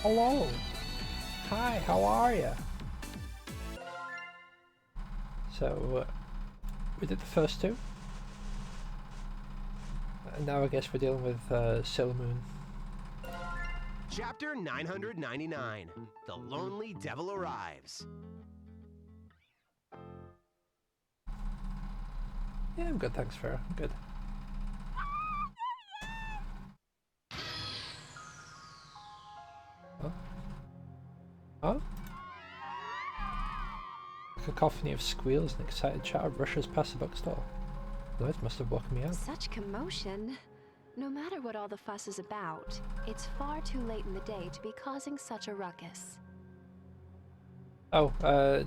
Hello. Hi, how are you? So, we did the first two. And now I guess we're dealing with Sailor Moon. Chapter 999. The Lonely Devil Arrives. Yeah, I'm good, thanks, Farrah. I'm good. Huh? Huh? A cacophony of squeals and excited chatter rushes past the bookstore. The noise must have woken me up. Such commotion. No matter what all the fuss is about, it's far too late in the day to be causing such a ruckus. Oh,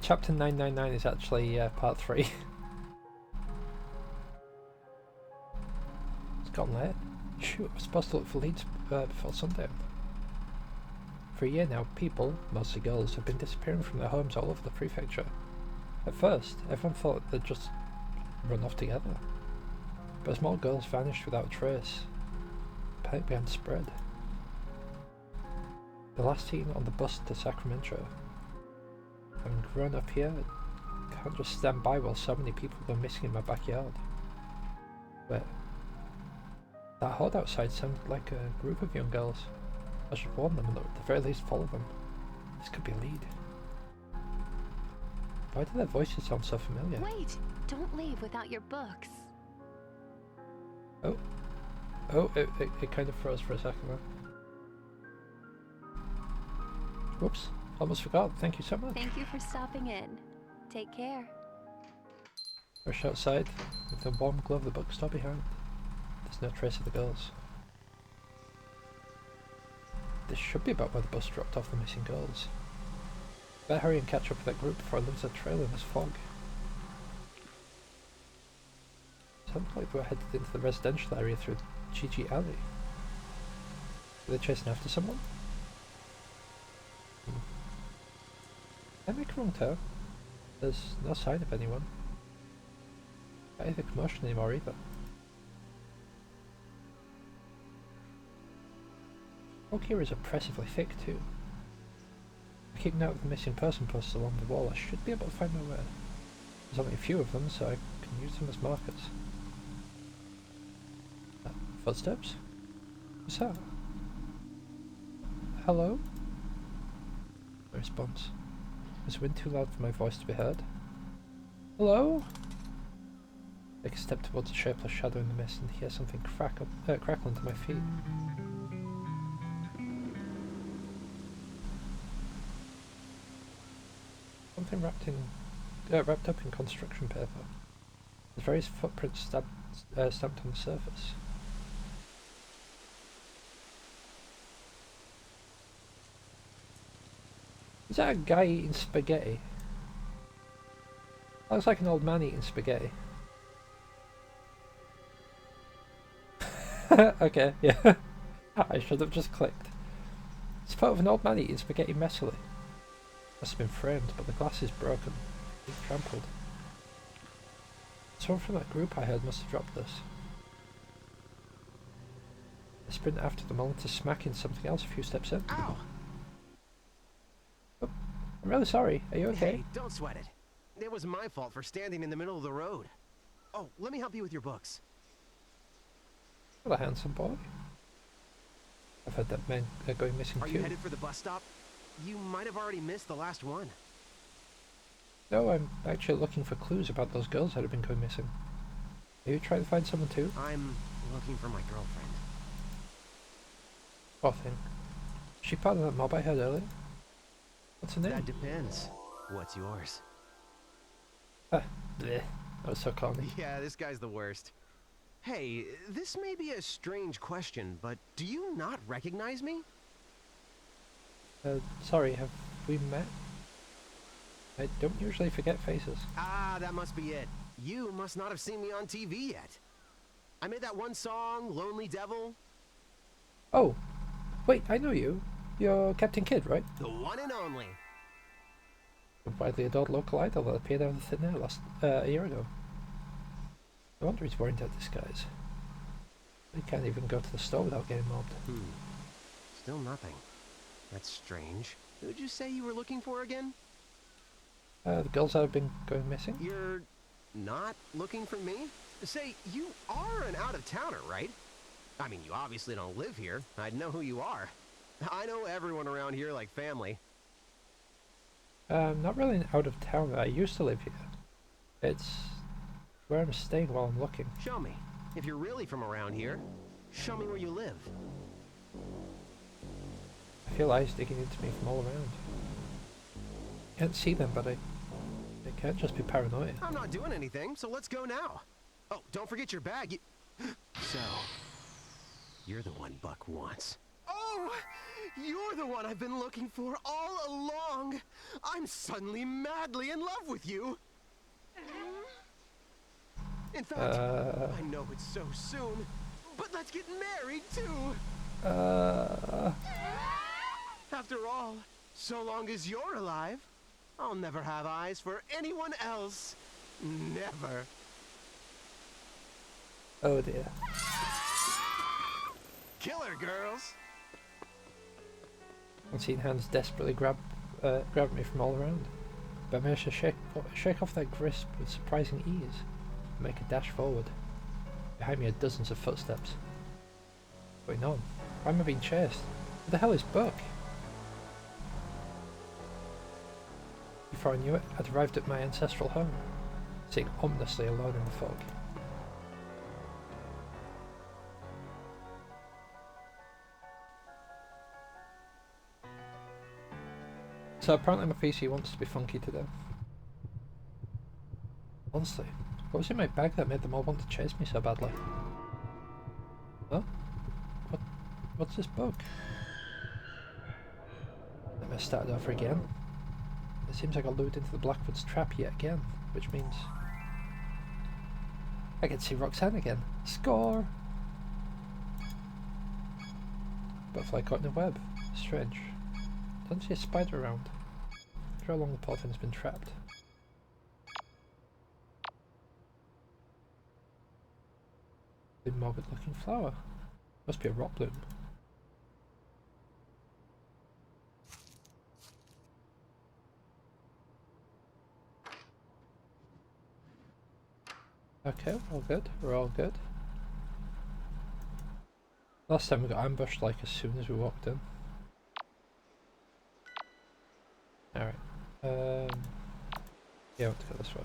chapter 999 is actually part 3. It's gotten late. Shoot, I was supposed to look for leads before sundown. For a year now, people, mostly girls, have been disappearing from their homes all over the prefecture. At first, everyone thought they'd just run off together. But as more girls vanished without a trace, panic began to spread. The last seen on the bus to Sacramento. Having grown up here, I can't just stand by while so many people go missing in my backyard. Wait. That horde outside sounded like a group of young girls. I should warn them and at the very least follow them. This could be a lead. Why do their voices sound so familiar? Wait! Don't leave without your books. Oh, it kind of froze for a second there. Whoops, almost forgot. Thank you so much. Thank you for stopping in. Take care. Rush outside with the warm glow of the bookstore behind. There's no trace of the girls. This should be about where the bus dropped off the missing girls. Better hurry and catch up with that group before I lose their trail in this fog. Sounds like they were headed into the residential area through Gigi Alley. Were they chasing after someone? Did I make a wrong turn? There's no sign of anyone. Not either commotion anymore either. Fog here is oppressively thick too. I keep note of the missing person posters along the wall. I should be able to find my way. There's only a few of them, so I can use them as markers. Footsteps? What's that? Hello? No response. Is the wind too loud for my voice to be heard? Hello? I take a step towards a shapeless shadow in the mist and hear something crackle under my feet. Something wrapped up in construction paper. There's various footprints stamped on the surface. Is that a guy eating spaghetti? Looks like an old man eating spaghetti. Okay, yeah. I should have just clicked. It's a photo of an old man eating spaghetti messily. Must have been framed, but the glass is broken. It's trampled. Someone from that group I heard must have dropped this. I sprint after them only to smack into something else a few steps in. Ow! Oh, I'm really sorry. Are you okay? Hey, don't sweat it. It was my fault for standing in the middle of the road. Oh, let me help you with your books. What a handsome boy. I've heard that men are going missing too. Are you headed for the bus stop? You might have already missed the last one. No, I'm actually looking for clues about those girls that have been going missing. Are you trying to find someone too? I'm looking for my girlfriend. Poor thing. Is she part of that mob I heard earlier? What's her name? That depends. What's yours? Ah, bleh. That was so corny. Yeah, this guy's the worst. Hey, this may be a strange question, but do you not recognize me? Sorry, have we met? I don't usually forget faces. Ah, that must be it. You must not have seen me on TV yet. I made that one song, Lonely Devil. Oh, wait, I know you. You're Captain Kidd, right? The one and only. The widely adored local idol that appeared out of thin air a year ago. No wonder he's wearing that disguise. He can't even go to the store without getting mobbed. Still nothing. That's strange. Who'd you say you were looking for again? The girls that have been going missing? You're not looking for me? Say, you are an out-of-towner, right? I mean, you obviously don't live here. I'd know who you are. I know everyone around here like family. Not really out of town. I used to live here. It's where I'm staying while I'm looking. Show me. If you're really from around here, show me where you live. I feel eyes digging into me from all around. Can't see them, but I can't just be paranoid. I'm not doing anything, so let's go now. Oh, don't forget your bag. So, you're the one Buck wants. Oh, you're the one I've been looking for all along. I'm suddenly madly in love with you. In fact, I know it's so soon, but let's get married too. After all, so long as you're alive, I'll never have eyes for anyone else. Never. Oh dear. Killer girls. I've seen hands desperately grab me from all around, but I managed to shake off their grasp with surprising ease and make a dash forward. Behind me are dozens of footsteps. What's going on? Why am I being chased? Who the hell is Buck? Before I knew it, I'd arrived at my ancestral home, sitting ominously alone in the fog. So apparently my PC wants to be funky today. Honestly, what was in my bag that made them all want to chase me so badly? Huh? What's this book? Let me start over again. It seems like I lured into the Blackwoods trap yet again, which means I can see Roxanne again. Score! Butterfly caught in a web. Strange. Don't see a spider around. How long the poor thing's been trapped. A morbid looking flower. Must be a rock bloom. Okay, we're all good. We're all good. Last time we got ambushed like as soon as we walked in. Alright. Yeah, let's go this way.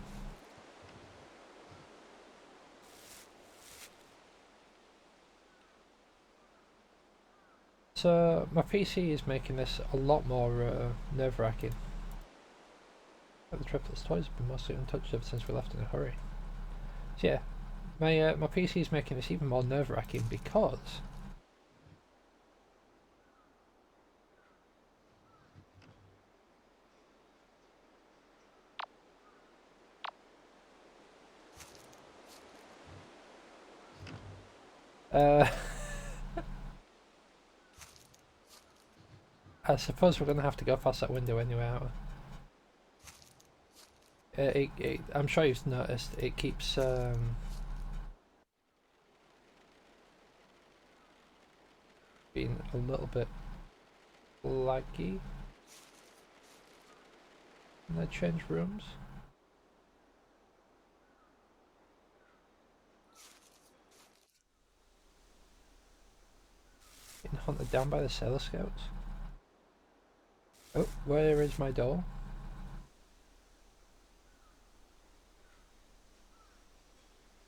So, my PC is making this a lot more nerve-wracking. The triplets' toys have been mostly untouched ever since we left in a hurry. So yeah, my PC is making this even more nerve-wracking because I suppose we're going to have to go past that window anyway, aren't we? I'm sure you've noticed, it keeps being a little bit laggy when I change rooms. Getting hunted down by the Sailor Scouts. Oh, where is my door?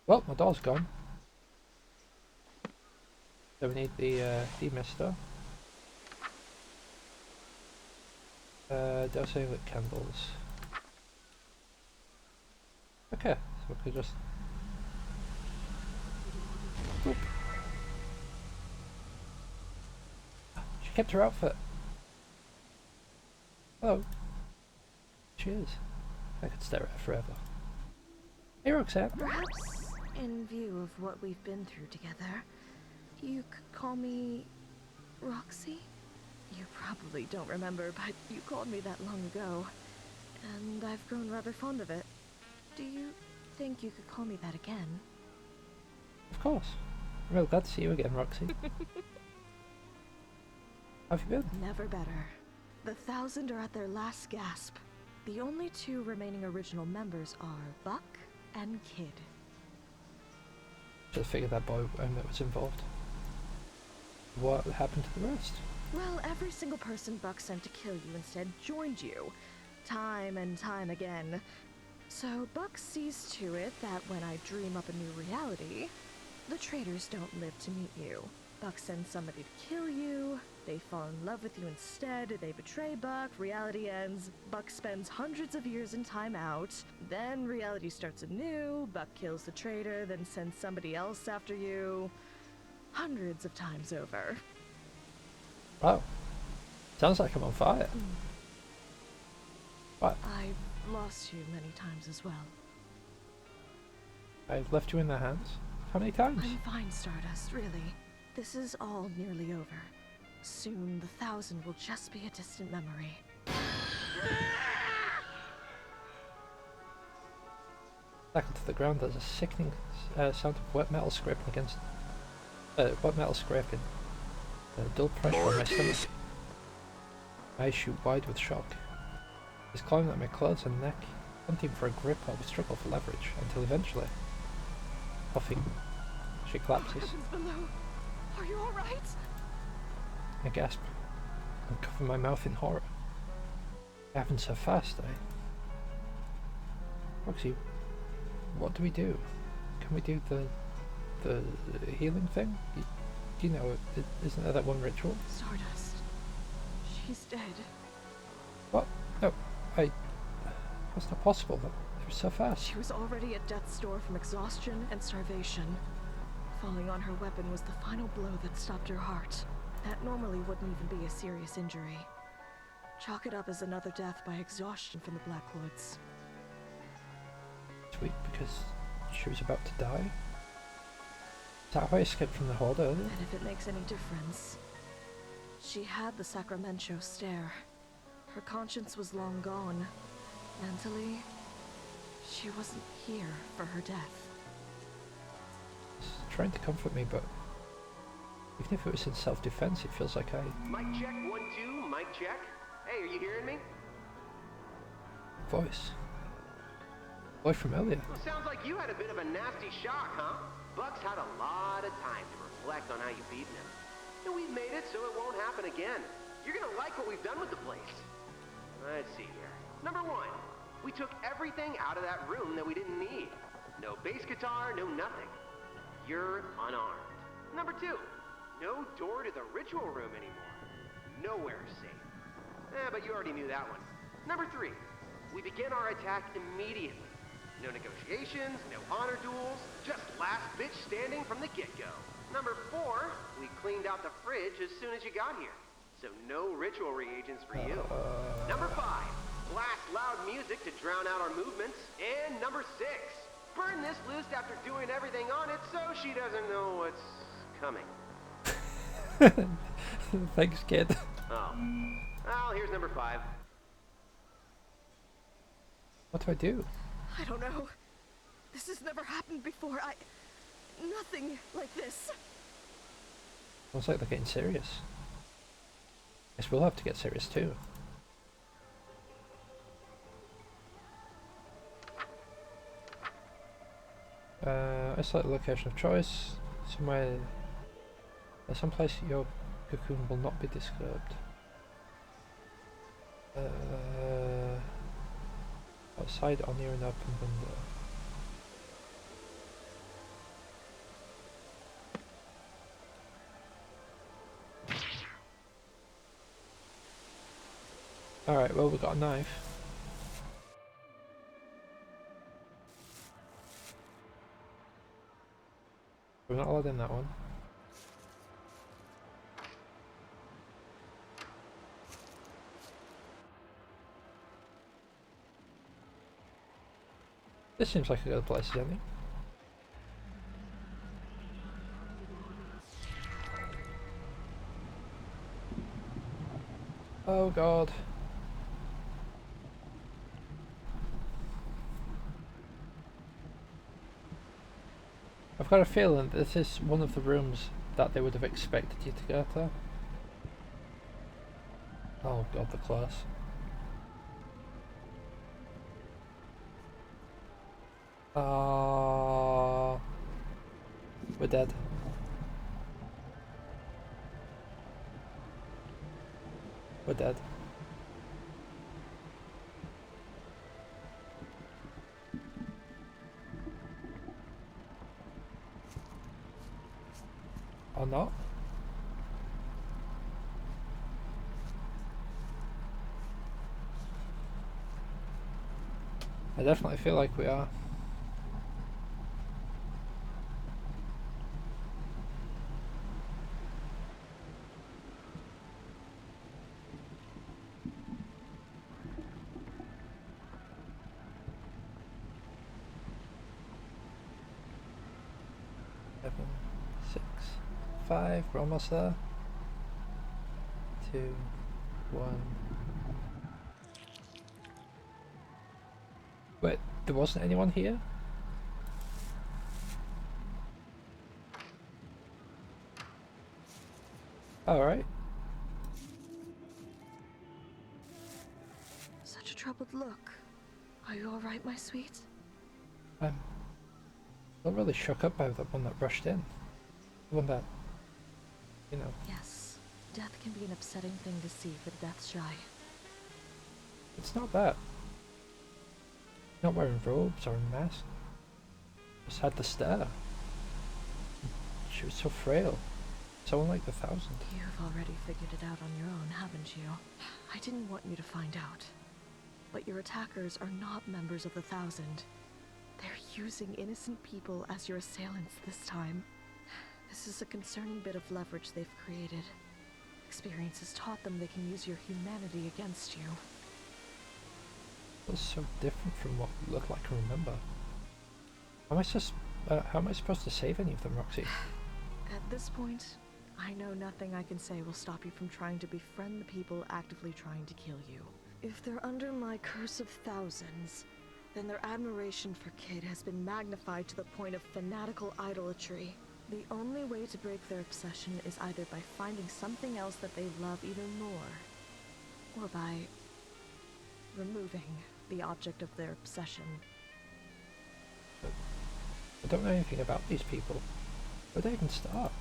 Well, my door's gone. So we need the demister. Dosing with candles. Okay, so we could just... Oop. She kept her outfit. Hello. Cheers. I could stare at her forever. Hey Roxanne. Perhaps, in view of what we've been through together, you could call me Roxy? You probably don't remember, but you called me that long ago, and I've grown rather fond of it. Do you think you could call me that again? Of course. I'm real glad to see you again, Roxy. How have you been? Never better. The 1,000 are at their last gasp. The only two remaining original members are Buck and Kid. Just figured that boy Emmett was involved. What happened to the rest? Well, every single person Buck sent to kill you instead joined you, time and time again. So Buck sees to it that when I dream up a new reality, the traitors don't live to meet you. Buck sends somebody to kill you, they fall in love with you instead, they betray Buck, reality ends, Buck spends hundreds of years in timeout, then reality starts anew, Buck kills the traitor, then sends somebody else after you. Hundreds of times over. Wow. Sounds like I'm on fire. What? I've lost you many times as well. I've left you in their hands? How many times? I'm fine, Stardust, really. This is all nearly over. Soon, the 1,000 will just be a distant memory. Back to the ground, there's a sickening sound of wet metal scraping against... wet metal scraping. A dull pressure on my stomach. My eyes shoot wide with shock. It's climbing at my clothes and neck, hunting for a grip while we struggle for leverage, until eventually... Puffing. She collapses. Below. Are you alright? I gasp and cover my mouth in horror. It happened so fast, Roxy, what do we do? Can we do the healing thing? You know, isn't there that one ritual? Stardust. She's dead. What? No, that's not possible. It was so fast. She was already at death's door from exhaustion and starvation. Falling on her weapon was the final blow that stopped her heart. That normally wouldn't even be a serious injury. Chalk it up as another death by exhaustion from the Blackwoods. Sweet, because she was about to die? Is that how I escaped from the Horde earlier? And if it makes any difference, she had the Sacramento stare. Her conscience was long gone. Mentally, she wasn't here for her death. She's trying to comfort me, but even if it was in self-defense, it feels like I... Mic check, 1, 2, mic check. Hey, are you hearing me? Voice from earlier. Well, sounds like you had a bit of a nasty shock, huh? Buck's had a lot of time to reflect on how you've beaten him. And we've made it so it won't happen again. You're gonna like what we've done with the place. Let's see here. Number 1, we took everything out of that room that we didn't need. No bass guitar, no nothing. You're unarmed. Number 2, no door to the ritual room anymore. Nowhere safe. But you already knew that one. Number 3, we begin our attack immediately. No negotiations, no honor duels, just last bitch standing from the get-go. Number 4, we cleaned out the fridge as soon as you got here. So no ritual reagents for you. Number 5, blast loud music to drown out our movements. And number 6, burn this list after doing everything on it so she doesn't know what's coming. Thanks, kid. Oh. Well, here's number 5. What do I do? I don't know. This has never happened before. Nothing like this. Sounds like they're getting serious. Guess we'll have to get serious too. I select the location of choice. Somewhere... someplace your cocoon will not be disturbed. Outside or near an open window. Alright, well, we've got a knife. We're not allowed in that one. This seems like a good place, doesn't it? Oh god. I've got a feeling this is one of the rooms that they would have expected you to go to. Oh god, the class. We're dead. We're dead. Or not? I definitely feel like we are. Seven, 6, 5, we're almost there. 2, 1. Wait, there wasn't anyone here? Alright. Such a troubled look. Are you alright, my sweet? I'm not really shook up by the one that rushed in. The one that, you know. Yes. Death can be an upsetting thing to see for the death shy. It's not that. Not wearing robes or a mask. Just had the stare. She was so frail. So unlike the Thousand. You've already figured it out on your own, haven't you? I didn't want you to find out. But your attackers are not members of the Thousand. They're using innocent people as your assailants this time. This is a concerning bit of leverage they've created. Experience has taught them they can use your humanity against you. It was so different from what we looked like and remember. How am I supposed to save any of them, Roxy? At this point, I know nothing I can say will stop you from trying to befriend the people actively trying to kill you. If they're under my curse of thousands, then their admiration for Kid has been magnified to the point of fanatical idolatry. The only way to break their obsession is either by finding something else that they love even more, or by removing the object of their obsession. I don't know anything about these people. Where'd I even start?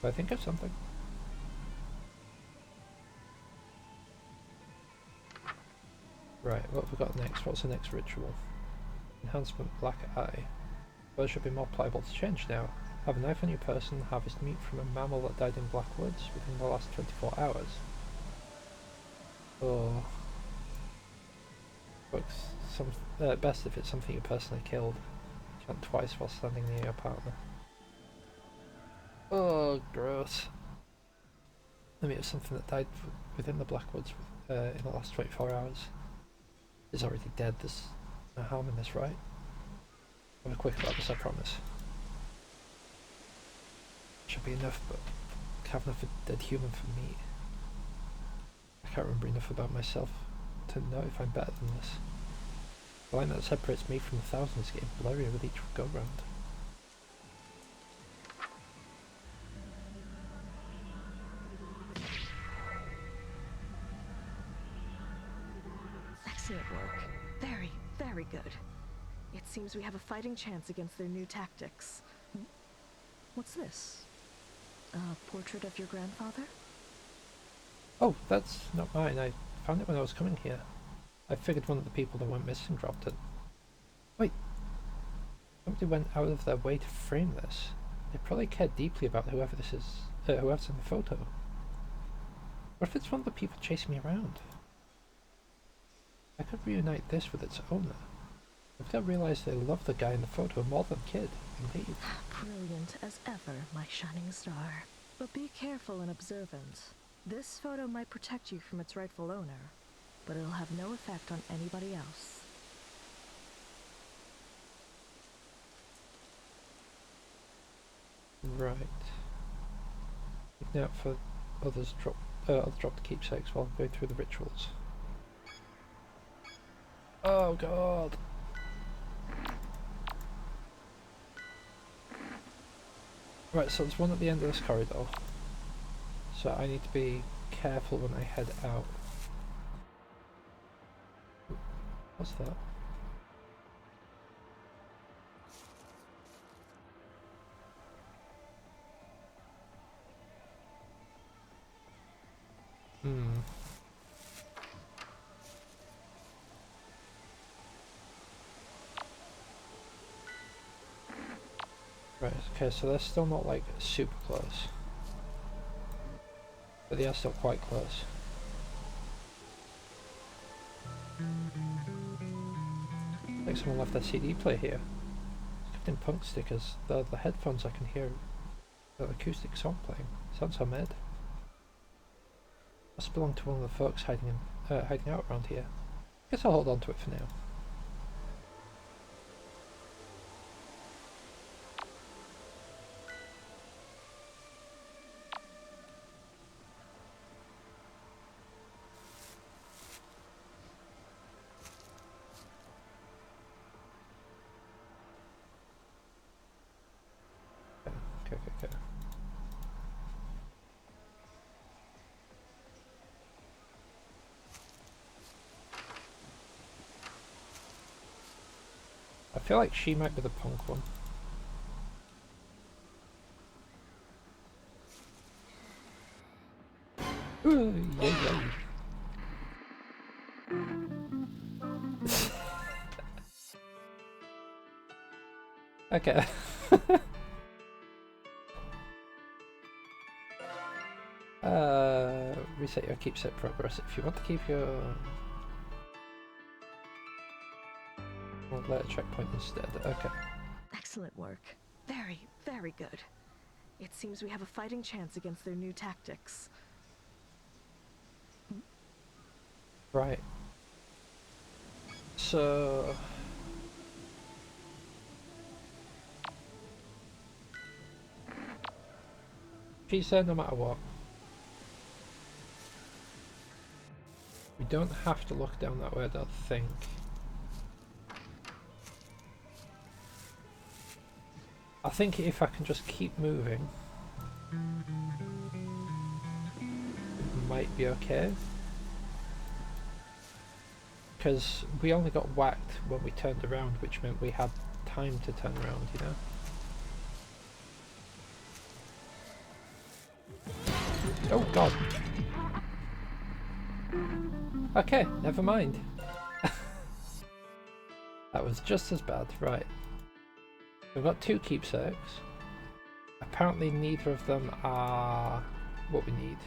Do I think of something? Right, what have we got next? What's the next ritual? Enhancement Black Eye. Birds should be more pliable to change now. Have a knife on your person, harvest meat from a mammal that died in Blackwoods within the last 24 hours. Or... works best if it's something you personally killed. Chant twice while standing near your partner. Oh, gross. I mean, it was something that died within the Blackwoods in the last 24 hours. It's already dead, there's no harm in this, right? I'll be quick about this, I promise. Should be enough, but I have enough of dead human for me. I can't remember enough about myself to know if I'm better than this. The line that separates me from the Thousand is getting blurrier with each go-round. Excellent work. Very, very good. It seems we have a fighting chance against their new tactics. What's this? A portrait of your grandfather? Oh, that's not mine. I found it when I was coming here. I figured one of the people that went missing dropped it. Wait. Somebody went out of their way to frame this. They probably care deeply about whoever this is, whoever's in the photo. What if it's one of the people chasing me around? I could reunite this with its owner. If they realize they love the guy in the photo more than Kid, and leave. Brilliant as ever, my shining star. But be careful and observant. This photo might protect you from its rightful owner, but it'll have no effect on anybody else. Right. Looking out for others dropped keepsakes while going through the rituals. Oh god! Right, so there's one at the end of this corridor. So I need to be careful when I head out. What's that? Right, okay, so they're still not like super close. But they are still quite close. Like someone left their CD player here. It's covered in punk stickers. The headphones I can hear an acoustic song playing. Sounds homemade. Must belong to one of the folks hiding out around here. Guess I'll hold on to it for now. Okay. I feel like she might be the punk one. Ooh, yay. Okay. Reset your keepsake progress. If you want to keep your later checkpoint instead. Okay. Excellent work. Very, very good. It seems we have a fighting chance against their new tactics. Right. So she's there no matter what. We don't have to look down that way, I don't think. I think if I can just keep moving, it might be okay. Because we only got whacked when we turned around, which meant we had time to turn around, you know? Oh god. Okay, never mind. That was just as bad, right. We've got 2 keepsakes. Apparently neither of them are what we need.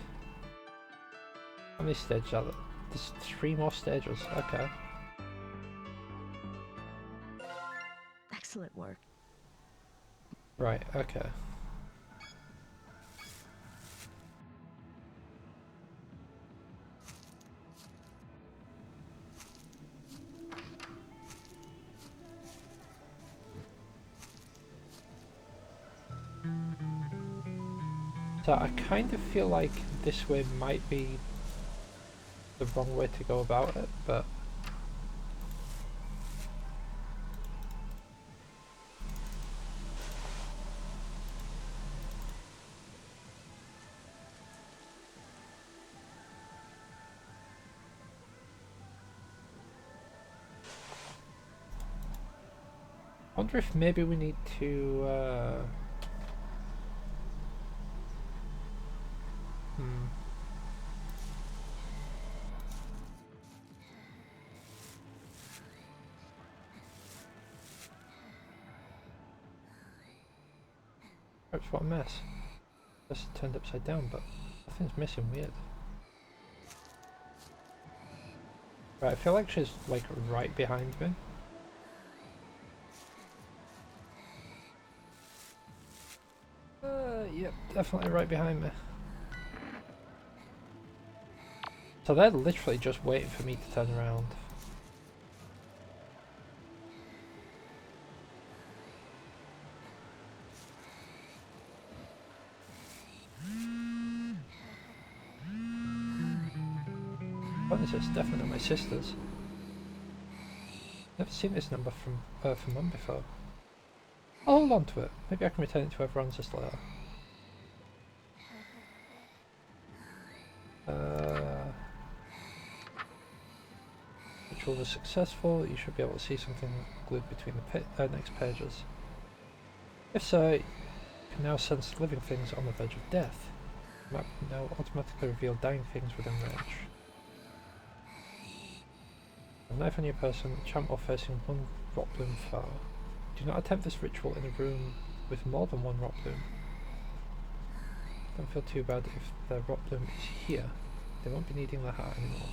How many stages are there? There's 3 more stages, okay. Excellent work. Right, okay. So I kind of feel like this way might be the wrong way to go about it, but I wonder if maybe we need to Oops, what a mess. This turned upside down, but nothing's missing, weird. Right, I feel like she's like right behind me. Yep, definitely right behind me. So they're literally just waiting for me to turn around. What is this? Definitely not my sister's. Never seen this number from Mum before. I'll hold on to it. Maybe I can return it to whoever owns this later. ritual was successful, you should be able to see something glued between the next pages. If so, you can now sense living things on the verge of death. The map now automatically reveal dying things within range. A knife on your person, champ or facing one rot bloom far. Do not attempt this ritual in a room with more than one rot bloom. Don't feel too bad if the rot bloom is here. They won't be needing the heart anymore.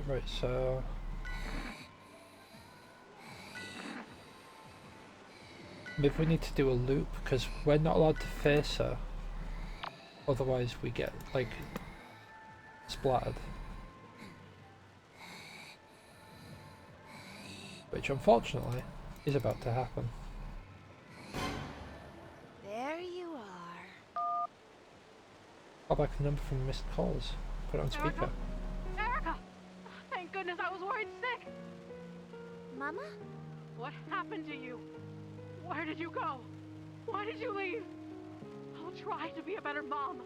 Right, so... maybe we need to do a loop, because we're not allowed to face her. Otherwise we get, like, splattered. Which, unfortunately, is about to happen. There you are. Call back the number from missed calls. Put it on speaker. Erica! Thank goodness, I was worried sick! Mama? What happened to you? Where did you go? Why did you leave? I'll try to be a better mom.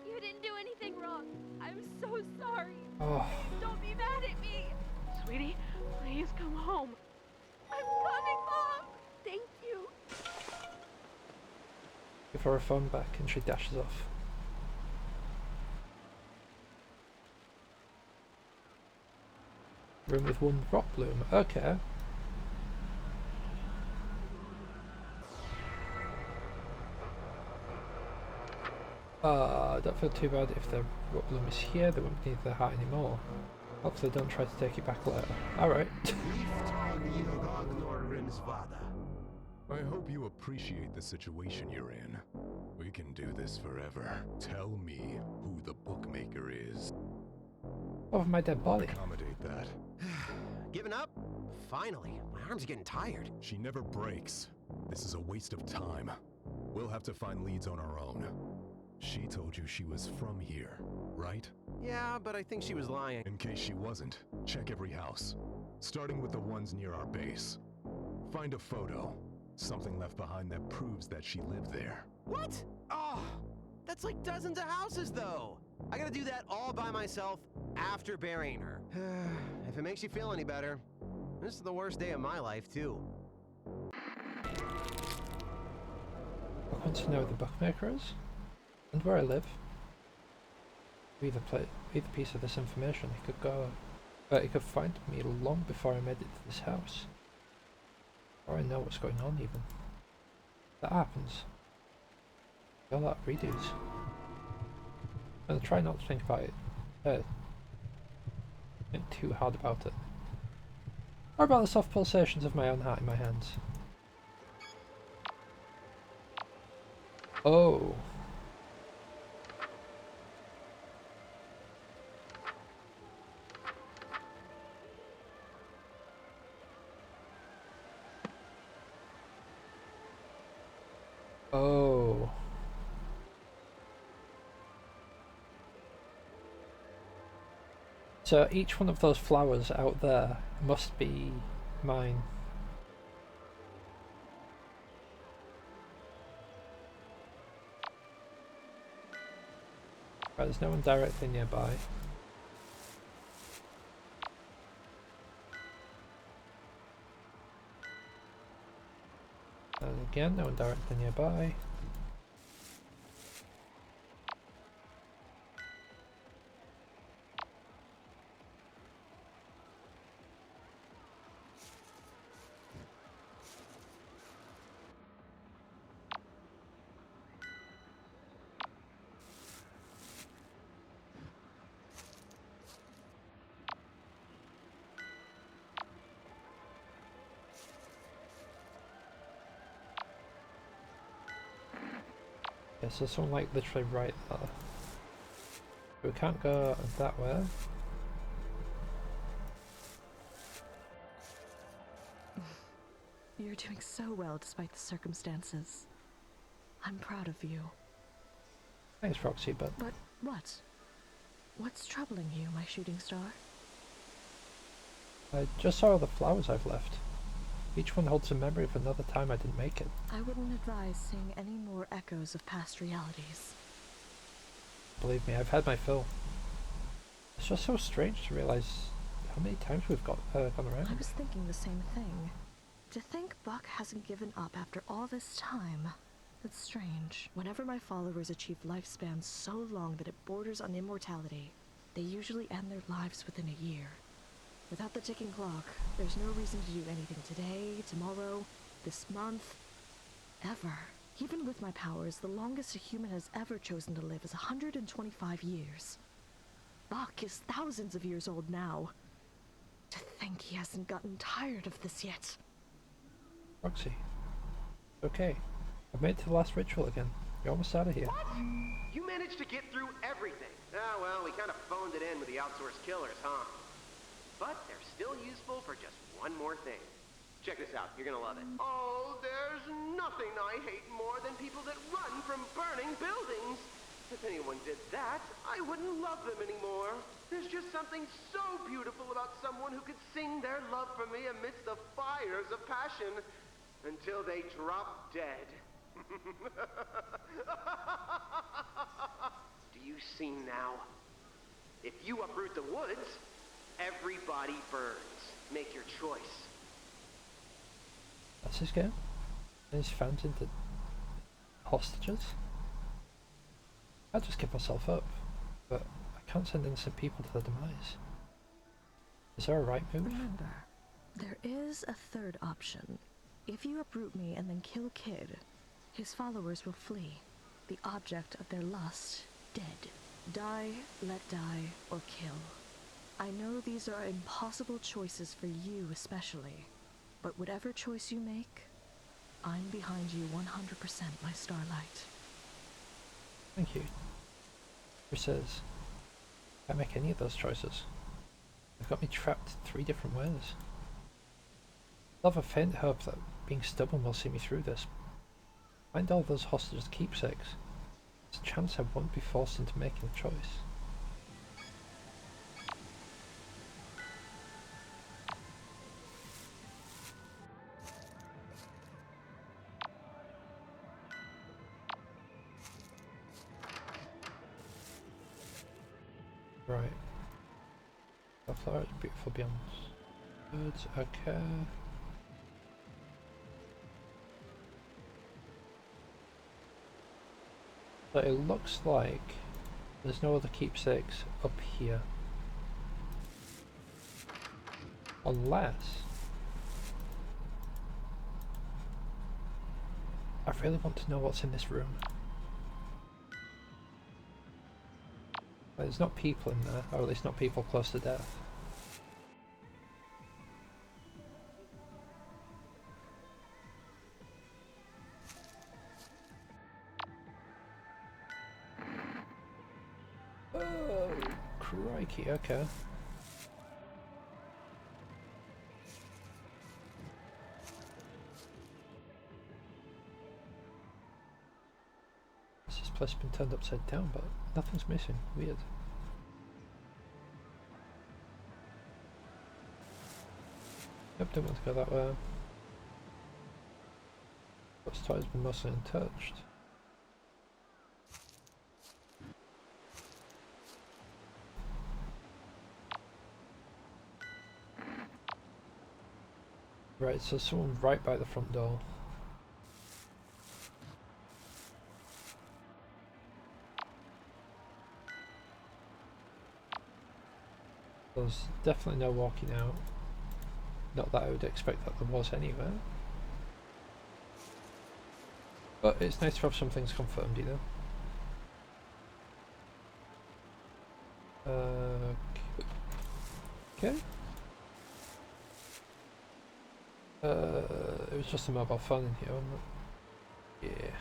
You didn't do anything wrong. I'm so sorry. Oh, Don't be mad at me. Sweetie, please come home. I'm coming, Mom. Thank you. give her phone back and she dashes off. Room with one rot bloom, okay. Don't feel too bad if the rot bloom is here, they won't need the hat anymore. Hopefully don't try to take it back later. Alright. I hope you appreciate the situation you're in. We can do this forever. Tell me who the bookmaker is. Over my dead body. Accommodate that. Giving up? Finally. My arm's getting tired. She never breaks. This is a waste of time. We'll have to find leads on our own. She told you she was from here, right? Yeah, but I think she was lying. In case she wasn't, check every house, starting with the ones near our base. Find a photo, something left behind that proves that she lived there. What? Oh, that's like dozens of houses, though. I gotta do that all by myself after burying her. If it makes you feel any better, this is the worst day of my life, too. I want to know who the bookmaker is, and where I live. With either piece of this information, he could find me long before I made it to this house. Or I know what's going on, even. That happens. All that redos. I'm gonna try not to think about it. Think too hard about it. Or about the soft pulsations of my own heart in my hands. Oh. Oh. So each one of those flowers out there must be mine. Right, there's no one directly nearby. And again, no one directly nearby. Yeah, so someone like literally right there. We can't go that way. You're doing so well despite the circumstances. I'm proud of you. Thanks, Roxy, but But what? What's troubling you, my shooting star? I just saw all the flowers I've left. Each one holds a memory of another time I didn't make it. I wouldn't advise seeing any more echoes of past realities. Believe me, I've had my fill. It's just so strange to realize how many times we've gone around. I was thinking the same thing. To think Buck hasn't given up after all this time. It's strange. Whenever my followers achieve lifespans so long that it borders on immortality, they usually end their lives within a year. Without the ticking clock, there's no reason to do anything today, tomorrow, this month, ever. Even with my powers, the longest a human has ever chosen to live is 125 years. Buck is thousands of years old now. To think he hasn't gotten tired of this yet. Roxy. Okay. I've made it to the last ritual again. You're almost out of here. What? You managed to get through everything. Ah, well, we kind of phoned it in with the outsourced killers, huh? But they're still useful for just one more thing. Check this out, you're gonna love it. Oh, there's nothing I hate more than people that run from burning buildings. If anyone did that, I wouldn't love them anymore. There's just something so beautiful about someone who could sing their love for me amidst the fires of passion until they drop dead. Do you see now? If you uproot the woods, everybody burns. Make your choice. That's his game? And his fans into hostages? I'll just give myself up, but I can't send innocent people to their demise. Is there a right move? Remember, there is a third option. If you uproot me and then kill Kid, his followers will flee, the object of their lust, dead. Die, let die, or kill. I know these are impossible choices for you especially, but whatever choice you make, I'm behind you 100%, my Starlight. Thank you. Who says, I can't make any of those choices. They've got me trapped 3 different ways. I have a faint hope that being stubborn will see me through this. Find all those hostages' keepsakes. There's a chance I won't be forced into making a choice. Right. The flower is beautiful beyond words. Okay. So it looks like there's no other keepsakes up here. Unless... I really want to know what's in this room. There's not people in there, or at least not people close to death. Oh, crikey, okay. This place has been turned upside down, but nothing's missing. Weird. Yep, don't want to go that way. This toy's been mostly untouched. Right, so someone right by the front door. There's definitely no walking out. Not that I would expect that there was anywhere. But it's nice to have some things confirmed, you know. Okay. It was just a mobile phone in here, wasn't it? Yeah.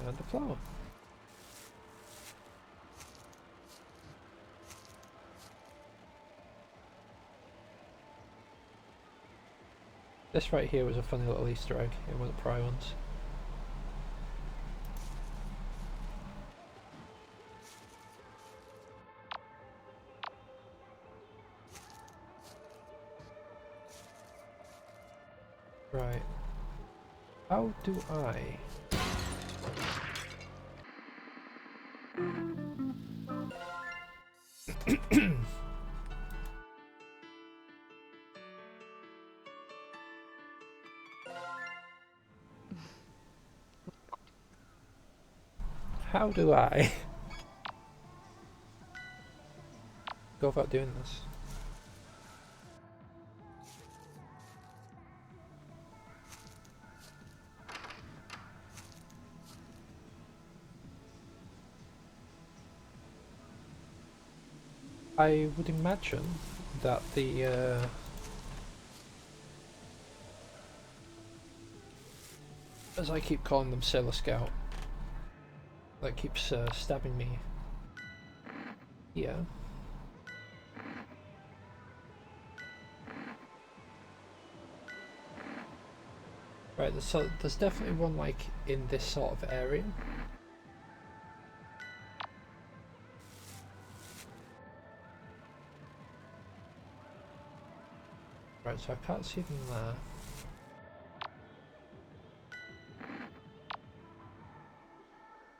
And the flower. This right here was a funny little Easter egg in one of the prior ones. Right. How do I... How do I go about doing this? I would imagine that the as I keep calling them Sailor Scout, that keeps stabbing me. Yeah. Right, so there's definitely one like in this sort of area. Right, so I can't see them there.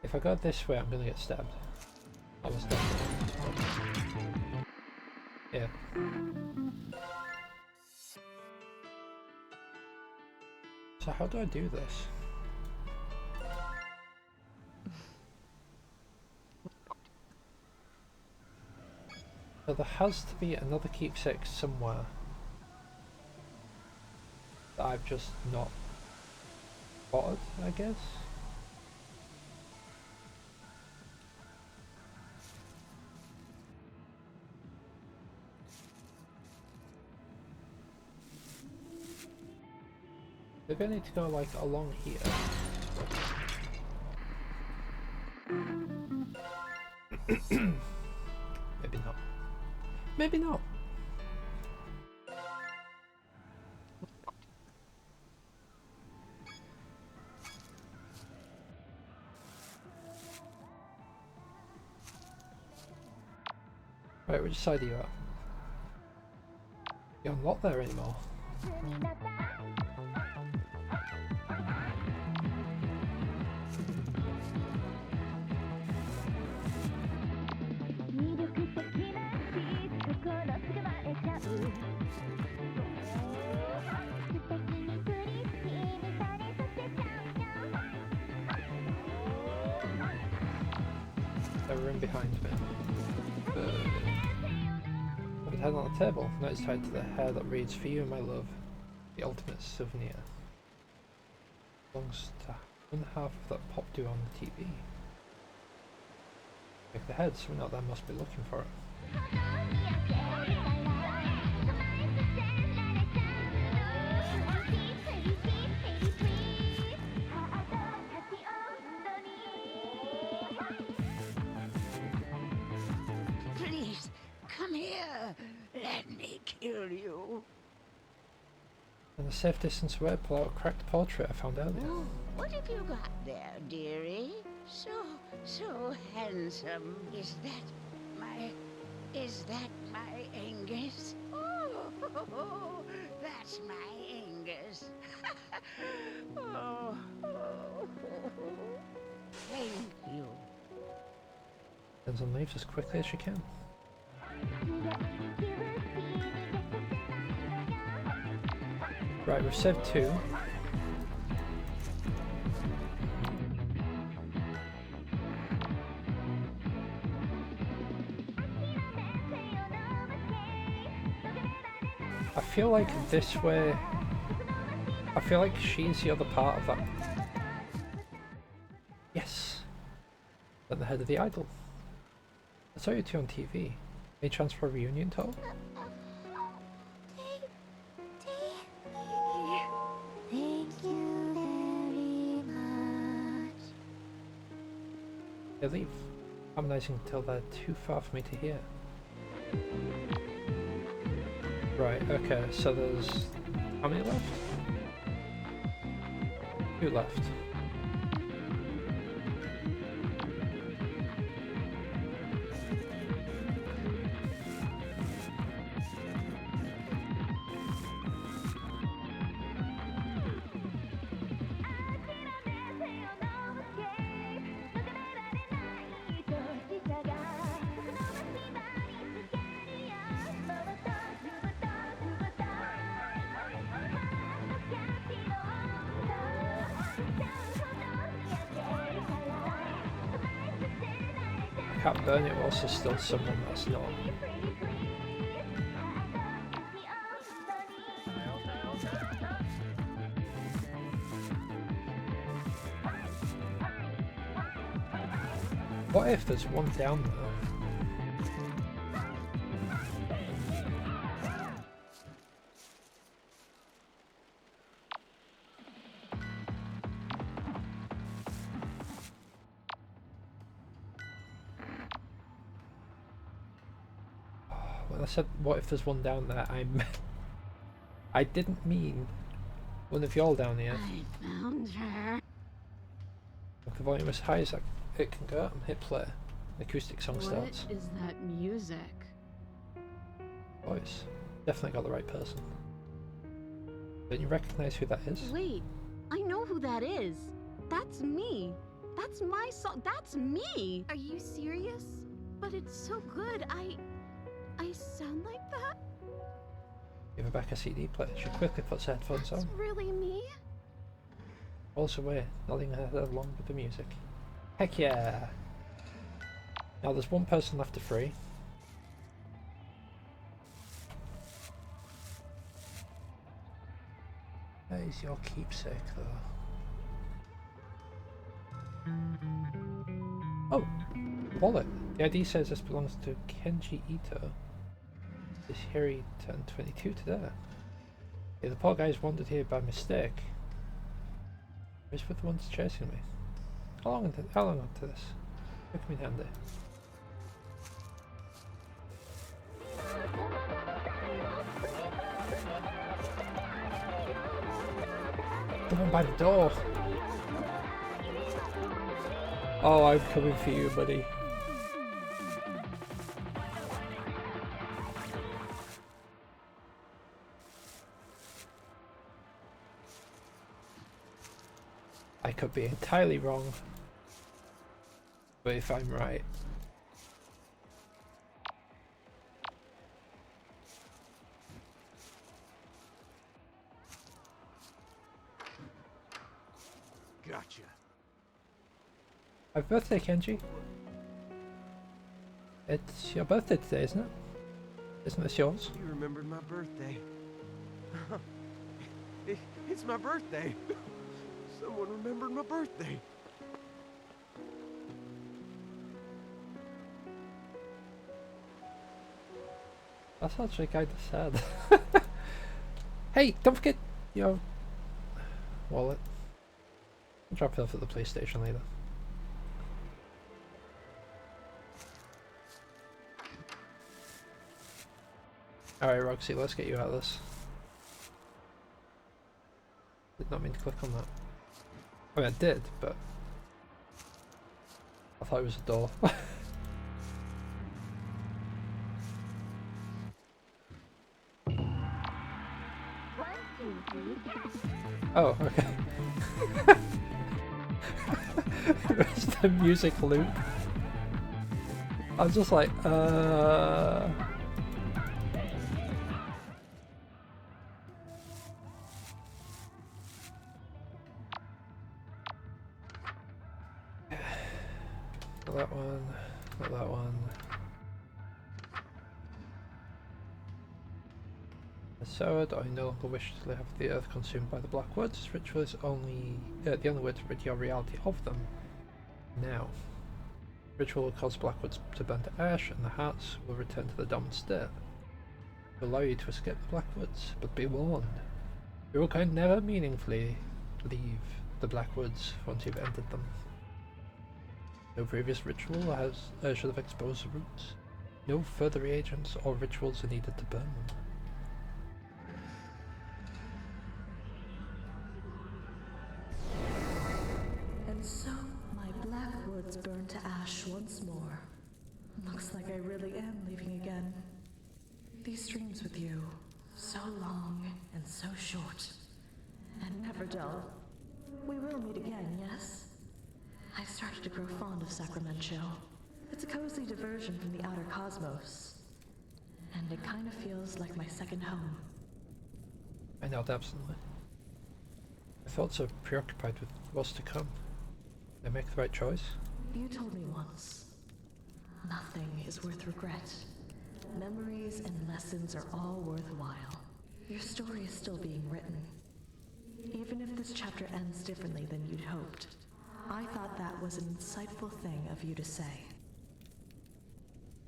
If I go this way, I'm gonna get stabbed. I was stabbed. Yeah. So how do I do this? So there has to be another keepsake somewhere that I've just not spotted, I guess. Maybe I need to go like along here. Maybe not. Maybe not. Right, which side are you at? You're not there anymore. There's a room behind me. With a head on the table, notes tied to the hair that reads, "For you, my love, the ultimate souvenir." Belongs to one half of that popped you on the TV. Like the head, someone out there must be looking for it. Please, come here. Let me kill you. And a safe distance away, pull out a cracked portrait I found earlier. Oh, what have you got there, dearie? So handsome. Is that my Angus? Oh, that's my Angus. oh, thank you. Tenzin leaves as quickly as she can. Right, we've saved 2. I feel like this way... I feel like she's the other part of that. Yes! At the head of the idol. I saw you two on TV. Any chance for a reunion talk? Thank you very much. They leave, harmonizing until they're too far for me to hear. Right, okay, so there's... how many left? 2 left. can't burn it whilst there's still someone that's not. What if there's one down there? When I said what if there's one down there, I didn't mean one of y'all down here. I found her. With the volume as high as it can go, and hit play. The acoustic song starts. What is that music? Voice. Definitely got the right person. Don't you recognize who that is? Wait, I know who that is. That's me. That's my song. That's me. Are you serious? But it's so good. I sound like that? Give her back a CD player. She quickly puts her headphones That's on. really me? Rolls away, nodding her head along with the music. Heck yeah! Now there's one person left to free. That is your keepsake, though. Oh! Wallet! The ID says this belongs to Kenji Ito. This here he turned 22 today. Yeah, the poor guy's wandered here by mistake. Who's with the ones chasing me? How long onto this? Look me handy. The one by the door! Oh, I'm coming for you, buddy. I could be entirely wrong, but if I'm right, Gotcha. happy birthday, Kenji. It's your birthday today, isn't it? Isn't this yours? You remembered my birthday. It's my birthday. Someone remembered my birthday. That's actually kind of sad. Hey, don't forget your wallet. I'll drop it off at the police station later. Alright, Roxy, let's get you out of this. Did not mean to click on that. I mean, I did, but I thought it was a door. Oh, okay. Where's the music loop? I was just like, Not that one, not that one. So, I no longer wish to have the earth consumed by the Black Woods. This ritual is only the only way to rid your reality of them. Now, ritual will cause Blackwoods to burn to ash, and the hearts will return to the dormant state. It will allow you to escape the Blackwoods, but be warned, you can never meaningfully leave the Blackwoods once you've entered them. No previous ritual should have exposed the roots. No further reagents or rituals are needed to burn them. And so, my Blackwoods burned to ash once more. Looks like I really am leaving again. These dreams with you, so long and so short, and never dull. We will meet again, yes? I started to grow fond of Sacramento. It's a cozy diversion from the outer cosmos. And it kind of feels like my second home. I nod absently. My thoughts are preoccupied with what's to come. Did I make the right choice? You told me once. Nothing is worth regret. Memories and lessons are all worthwhile. Your story is still being written. Even if this chapter ends differently than you'd hoped, I thought that was an insightful thing of you to say.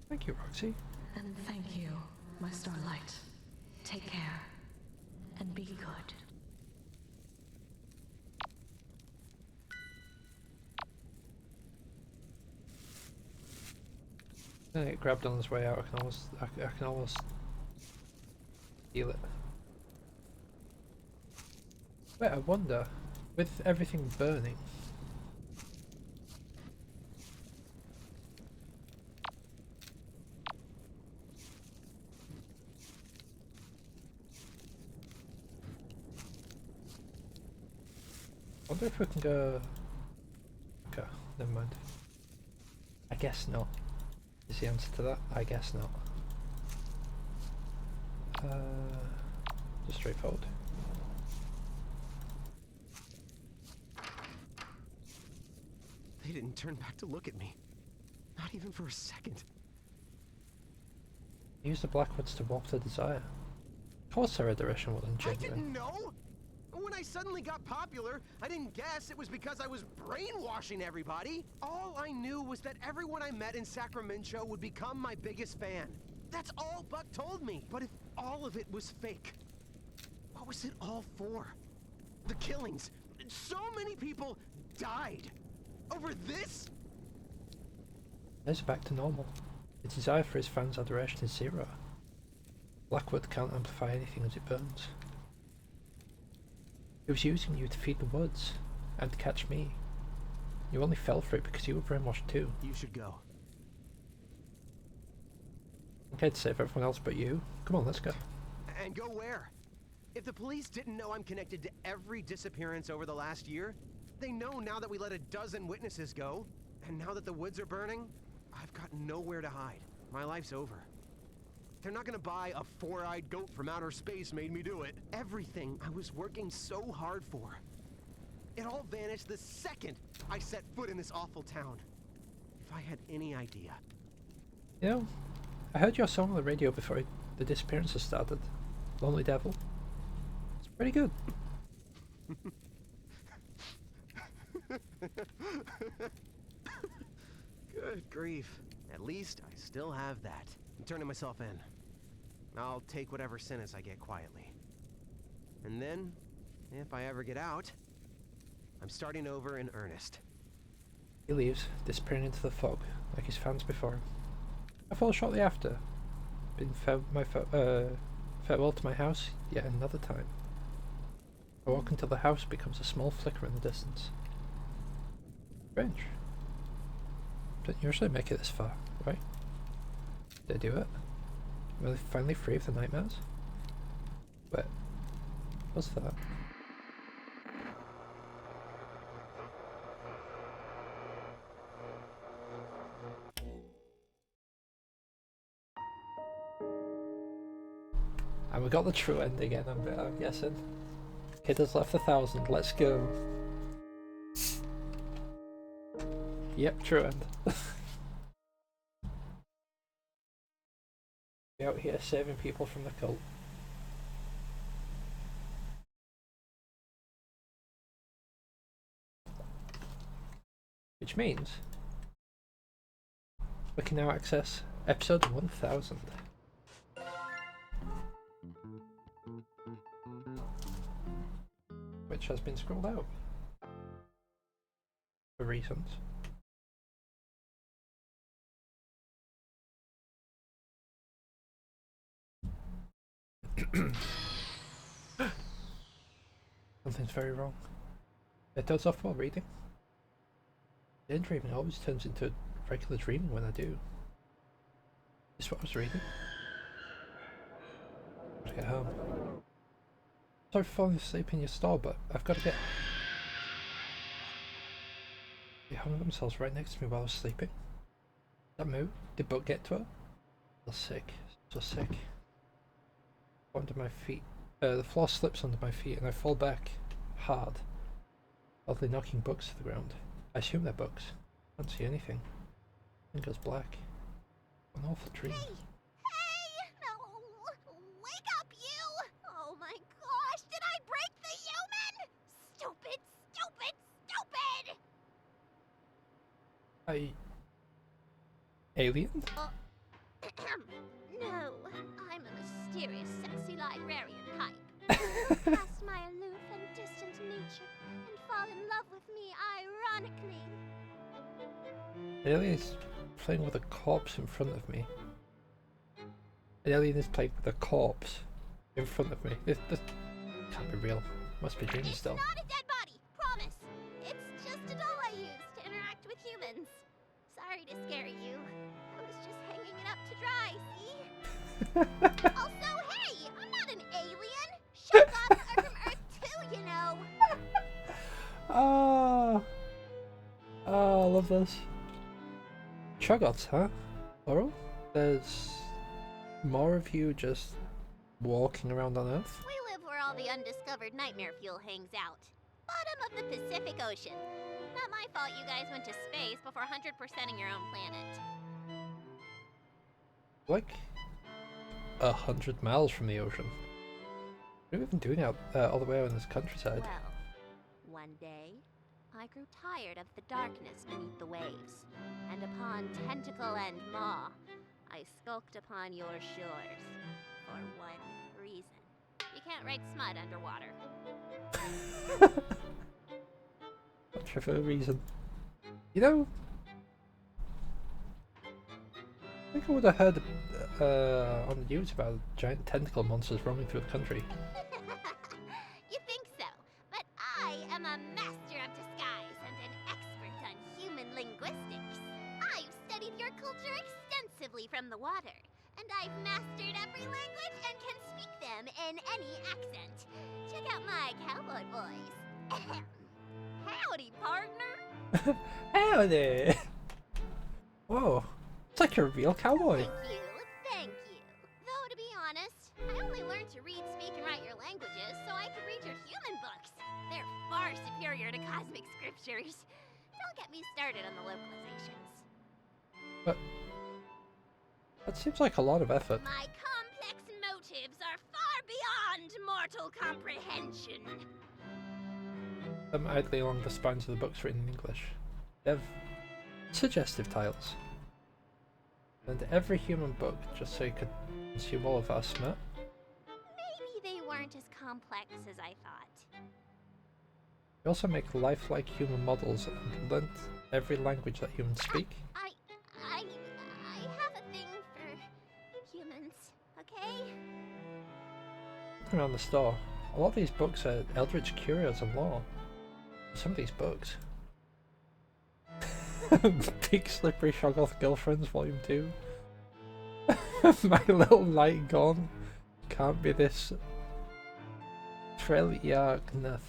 Thank you, Roxy. And thank you, my Starlight. Take care, and be good. I get grabbed on his way out. I can almost feel it. Wait, I wonder, with everything burning, I wonder if we can go. Okay, never mind. I guess not. Is the answer to that? I guess not. Just straightforward. They didn't turn back to look at me. Not even for a second. Use the Blackwoods to walk to Desire. Of course our adoration wasn't I genuine. didn't know! When I suddenly got popular, I didn't guess it was because I was brainwashing everybody. All I knew was that everyone I met in Sacramento would become my biggest fan. That's all Buck told me. But if all of it was fake, what was it all for? The killings. So many people died. Over this? It's back to normal. The desire for his fans' adoration is zero. Blackwood can't amplify anything as it burns. He was using you to feed the woods, and to catch me. You only fell for it because you were brainwashed too. You should go. Okay, to save everyone else but you. Come on, let's go. And go where? If the police didn't know I'm connected to every disappearance over the last year, they know now that we let a dozen witnesses go, and now that the woods are burning, I've got nowhere to hide. My life's over. They're not gonna buy a four-eyed goat from outer space made me do it. Everything I was working so hard for. It all vanished the second I set foot in this awful town. If I had any idea. You know, I heard your song on the radio before the disappearances started. Lonely Devil. It's pretty good. Good grief. At least I still have that. I'm turning myself in. I'll take whatever sentence I get quietly. And then, if I ever get out, I'm starting over in earnest. He leaves, disappearing into the fog, like his fans before him. I follow shortly after, bidding farewell to my house yet another time. I walk until the house becomes a small flicker in the distance. Strange. Don't usually make it this far, right? Did I do it? Am I finally free of the nightmares? Wait, what's that? And we got the true ending again, I'm guessing. Kid has left 1,000, let's go. Yep, true end. Be out here saving people from the cult. Which means we can now access episode 1000. Which has been scrolled out. For reasons. Something's very wrong. It does off while reading. Daydreaming always turns into regular dreaming when I do. Is this what I was reading? Gotta get home. Sorry for falling asleep in your stall, but I've got to get... They hung themselves right next to me while I was sleeping. That move? Did Buck get to her? I feel sick. So sick. Under my feet. The floor slips under my feet and I fall back hard, oddly knocking books to the ground. I assume they're books. I can't see anything. It goes black. An awful dream. Hey! No! Wake up, you! Oh my gosh, did I break the human? Stupid, stupid, stupid! Alien? No, I'm a mysterious, sexy librarian type. Past my aloof and distant nature, and fall in love with me ironically. An alien is playing with a corpse in front of me. An alien is playing with a corpse in front of me. This can't be real. Must be dreaming still. It's not a dead body, promise. It's just a doll I use to interact with humans. Sorry to scare you. I was just hanging it up to dry, see? Also, hey, I'm not an alien. Shoggoths are from Earth too, you know. Ah, I love this. Shoggoths, huh? Plural? There's more of you just walking around on Earth? We live where all the undiscovered nightmare fuel hangs out. Bottom of the Pacific Ocean. Not my fault you guys went to space before 100%ing your own planet. Like 100 miles from the ocean. What are we even doing out all the way out in this countryside? Well, one day, I grew tired of the darkness beneath the waves, and upon tentacle and maw, I skulked upon your shores for one reason. You can't write smut underwater. Not sure for a reason. You know, I think I would have heard on the news about giant tentacle monsters roaming through the country. You think so, but I am a master of disguise and an expert on human linguistics. I've studied your culture extensively from the water, and I've mastered every language and can speak them in any accent. Check out my cowboy voice. Howdy, partner. Howdy! Whoa, it's like you're a real cowboy. Thank you. Though, to be honest, I only learned to read, speak, and write your languages so I could read your human books. They're far superior to cosmic scriptures. Don't get me started on the localizations. But that seems like a lot of effort. My complex motives are far beyond mortal comprehension. Idly along the spines of the books written in English. They have suggestive titles. And every human book, just so you could consume all of our smut. Maybe they weren't as complex as I thought. We also make lifelike human models and learnt every language that humans speak. I have a thing for humans, okay? Looking around the store, a lot of these books are Eldritch Curios and lore. Some of these books. Big Slippery Shoggoth Girlfriends Volume 2. My Little Light Gone. Can't be this. Treliargnath.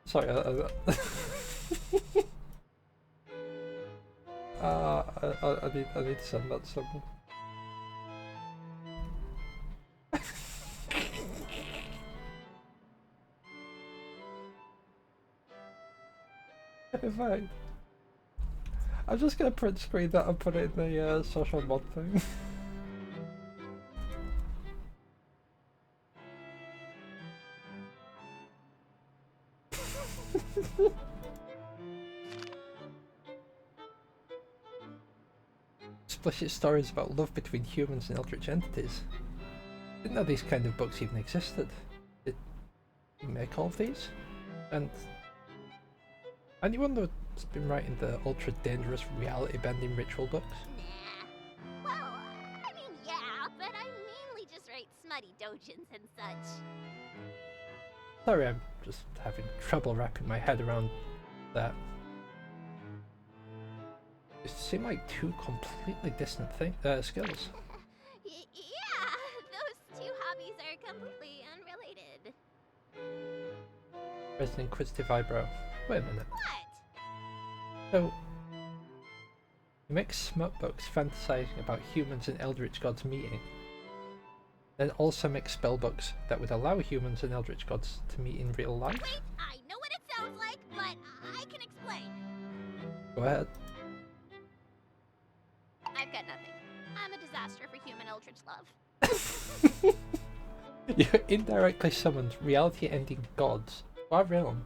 Sorry, I need to send that to someone. In fact, I'm just gonna print screen that and put it in the social mod thing. Explicit stories about love between humans and eldritch entities. Didn't know these kind of books even existed. Did you make all of these? And anyone that's been writing the ultra dangerous reality bending ritual books? Nah. Well, I mean, yeah, but I mainly just write smutty dojins and such. Sorry, I'm just having trouble wrapping my head around that. It seem like two completely distant skills. Yeah, those two hobbies are completely unrelated. There's an inquisitive eyebrow. Wait a minute. What? So, you make smut books fantasizing about humans and eldritch gods meeting, then also make spell books that would allow humans and eldritch gods to meet in real life? Wait, I know what it sounds like, but I can explain. Go ahead. faster for human eldritch love. You indirectly summoned reality-ending gods to our realm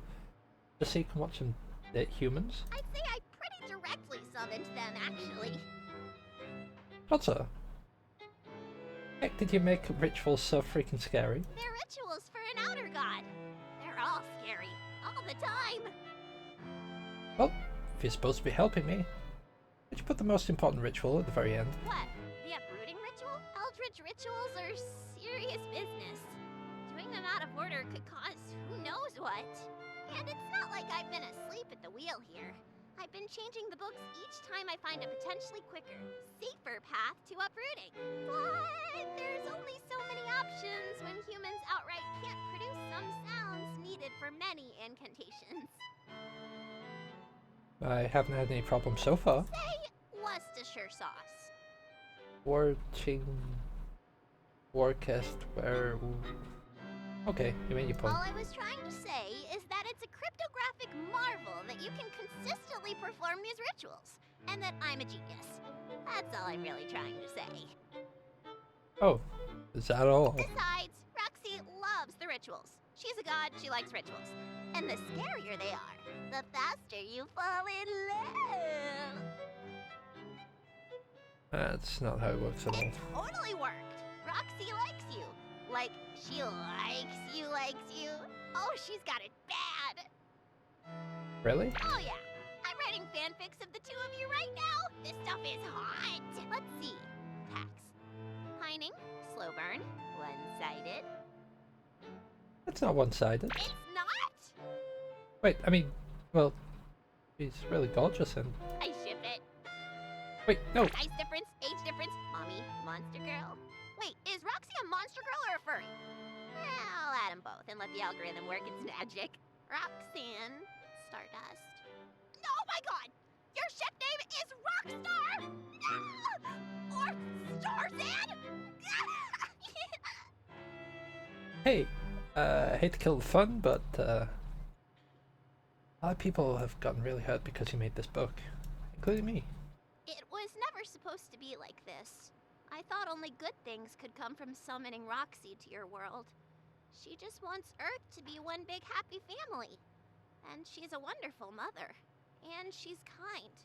just so you can watch them date humans? I'd say I pretty directly summoned them, actually. Roger. Heck, did you make rituals so freaking scary? They're rituals for an outer god. They're all scary, all the time. Well, if you're supposed to be helping me, did you put the most important ritual at the very end? What? The uprooting ritual? Eldritch rituals are serious business. Doing them out of order could cause who knows what. And it's not like I've been asleep at the wheel here. I've been changing the books each time I find a potentially quicker, safer path to uprooting. But there's only so many options when humans outright can't produce some sounds needed for many incantations. I haven't had any problems so far. Say Worcestershire sauce. Warcast, where... Okay, you made your point. All I was trying to say is that it's a cryptographic marvel that you can consistently perform these rituals, and that I'm a genius. That's all I'm really trying to say. Oh, is that all? Besides, Roxy loves the rituals. She's a god, she likes rituals. And the scarier they are, the faster you fall in love. That's not how it works at all. It totally worked. Roxy likes you. Like, she likes you. Oh, she's got it bad. Really? Oh yeah. I'm writing fanfics of the two of you right now. This stuff is hot. Let's see. Pax. Pining, slow burn, one-sided. That's not one-sided. It's not? Wait, I mean, well, she's really gorgeous and... I ship it. Wait, no! Size difference, age difference, mommy, monster girl. Wait, is Roxy a monster girl or a furry? I'll add them both and let the algorithm work its magic. Roxanne Stardust. Oh my god! Your ship name is Rockstar! Or Starzan? Hey, I hate to kill the fun, but a lot of people have gotten really hurt because you made this book, including me. It was never supposed to be like this. I thought only good things could come from summoning Roxy to your world. She just wants Earth to be one big happy family. And she's a wonderful mother. And she's kind.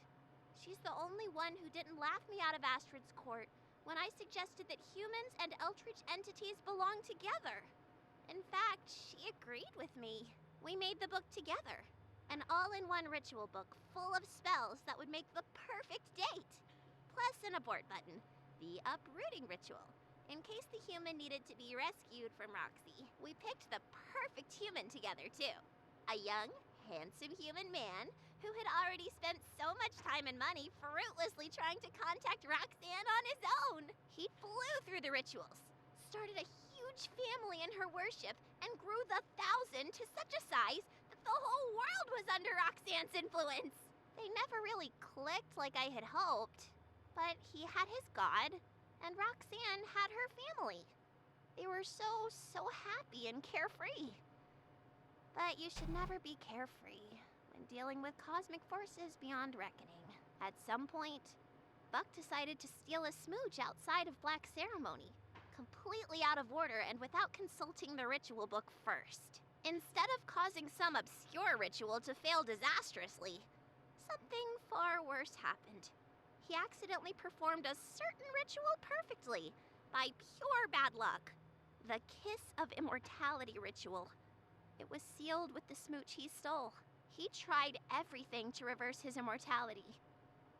She's the only one who didn't laugh me out of Astrid's court when I suggested that humans and Eldritch entities belong together. In fact, she agreed with me. We made the book together. An all-in-one ritual book full of spells that would make the perfect date. Plus an abort button, the uprooting ritual. In case the human needed to be rescued from Roxy, we picked the perfect human together, too. A young, handsome human man who had already spent so much time and money fruitlessly trying to contact Roxanne on his own. He flew through the rituals, started a huge family in her worship, and grew the 1,000 to such a size that the whole world was under Roxanne's influence. They never really clicked like I had hoped, but he had his god, and Roxanne had her family. They were so happy and carefree. But you should never be carefree when dealing with cosmic forces beyond reckoning. At some point, Buck decided to steal a smooch outside of Black Ceremony, completely out of order and without consulting the ritual book first. Instead of causing some obscure ritual to fail disastrously, something far worse happened. He accidentally performed a certain ritual perfectly, by pure bad luck. The Kiss of Immortality ritual. It was sealed with the smooch he stole. He tried everything to reverse his immortality.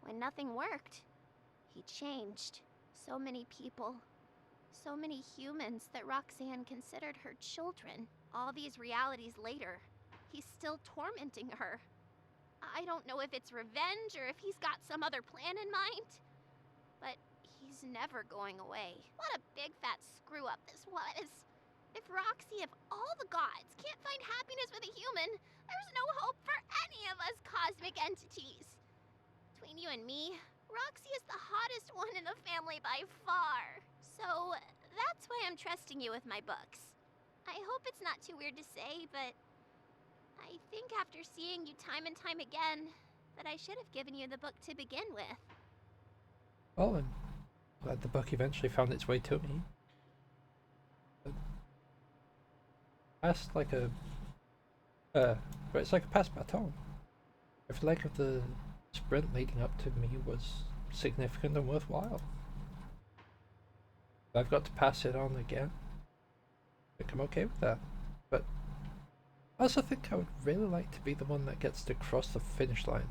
When nothing worked, he changed. So many people, so many humans that Roxanne considered her children. All these realities later, he's still tormenting her. I don't know if it's revenge or if he's got some other plan in mind, but he's never going away. What a big fat screw up this was. If Roxy, of all the gods, can't find happiness with a human, there's no hope for any of us cosmic entities. Between you and me, Roxy is the hottest one in the family by far. So that's why I'm trusting you with my books. I hope it's not too weird to say, but I think after seeing you time and time again, that I should have given you the book to begin with. Well, I'm Glad the book eventually found its way to me. Passed like a... but it's like a passed baton. Every leg of the sprint leading up to me was significant and worthwhile. If I've got to pass it on again, I think I'm okay with that. But I also think I would really like to be the one that gets to cross the finish line.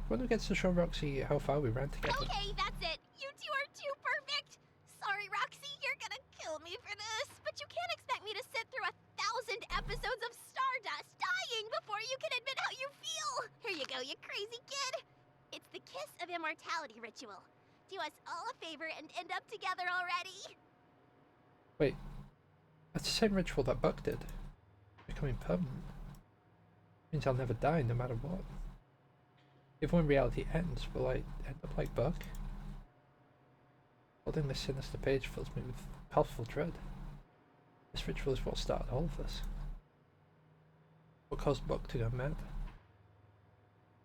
One who gets to show Roxy how far we ran together. Okay, that's it. You two are too perfect. Sorry, Roxy, you're gonna kill me for this. But you can't expect me to sit through 1,000 episodes of Stardust dying before you can admit how you feel. Here you go, you crazy kid. It's the Kiss of Immortality ritual. Do us all a favor and end up together already. Wait, that's the same ritual that Buck did. Becoming permanent. Means I'll never die no matter what. Even when reality ends, will I end up like Buck? Holding this sinister page fills me with palpable dread. This ritual is what started all of this. What caused Buck to go mad?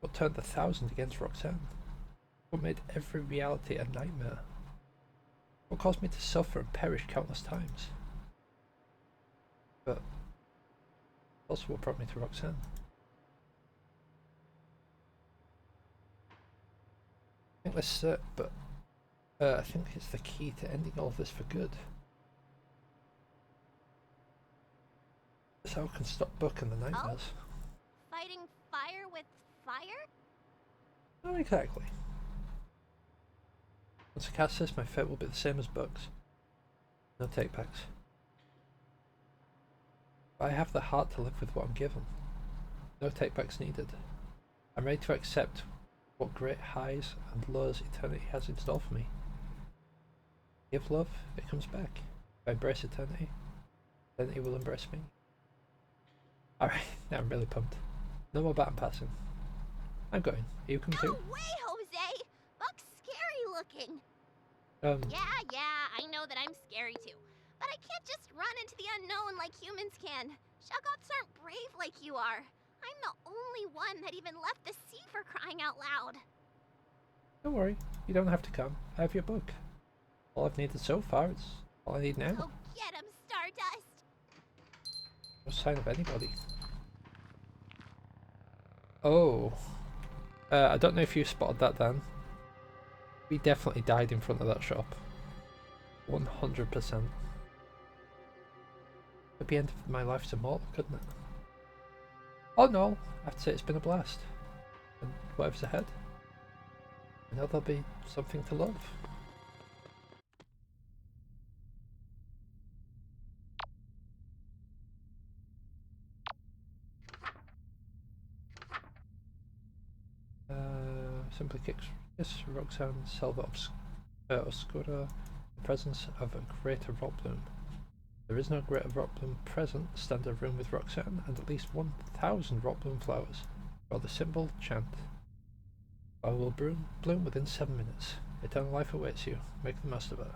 What turned the 1,000 against Roxanne? What made every reality a nightmare? What caused me to suffer and perish countless times? But also what brought me to Roxanne. I think this, I think it's the key to ending all of this for good. This how I can stop Buck and the nightmares. Oh? Fighting fire with fire? Not exactly. Once I cast this, my fate will be the same as Buck's. No takebacks. But I have the heart to live with what I'm given. No takebacks needed. I'm ready to accept what great highs and lows eternity has in store for me. Give love, it comes back. If I embrace eternity, eternity will embrace me. Alright, now I'm really pumped. No more baton passing. I'm going. Are you coming too? No way, Jose! Buck's scary looking. Yeah, I know that I'm scary too. But I can't just run into the unknown like humans can. Shoggoths aren't brave like you are. I'm the only one that even left the sea, for crying out loud. Don't worry, you don't have to come. I have your book. All I've needed so far is all I need now. Go get him, Stardust! No sign of anybody. Oh. I don't know if you spotted that then. We definitely died in front of that shop. 100%. Could be end of my life's immortal, couldn't it? Oh no, I have to say it's been a blast. And whatever's ahead, I know there'll be something to love. Simply kiss Roxanne Selva Oscura, the presence of a greater rock bloom. There is no greater rock bloom present. Standard room with Roxanne and at least 1,000 rock bloom flowers. Draw the symbol, chant. I will bloom within 7 minutes. Eternal life awaits you. Make the most of it.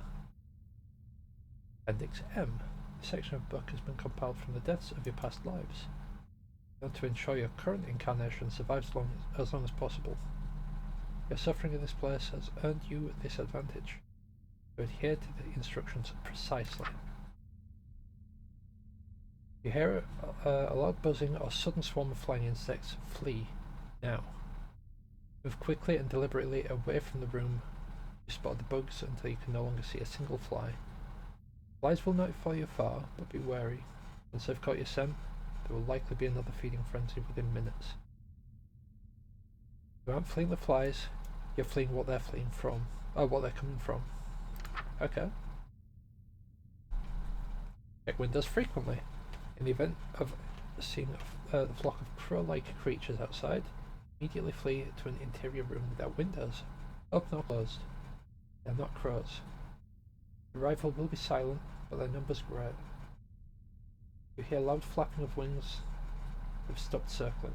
Appendix M. A section of book has been compiled from the deaths of your past lives. You want to ensure your current incarnation survives as long as possible. Your suffering in this place has earned you this advantage. To adhere to the instructions precisely. If you hear a loud buzzing or sudden swarm of flying insects, flee now. Move quickly and deliberately away from the room. You spot the bugs until you can no longer see a single fly. Flies will not follow you far, but be wary. Once they've caught your scent, there will likely be another feeding frenzy within minutes. You aren't fleeing the flies, you're fleeing what they're fleeing from. Oh, what they're coming from. Okay. Check windows frequently. In the event of seeing the flock of crow-like creatures outside, immediately flee to an interior room without windows. Open or closed. They are not crows. The rifle will be silent, but their numbers grow. You hear loud flapping of wings. They've stopped circling.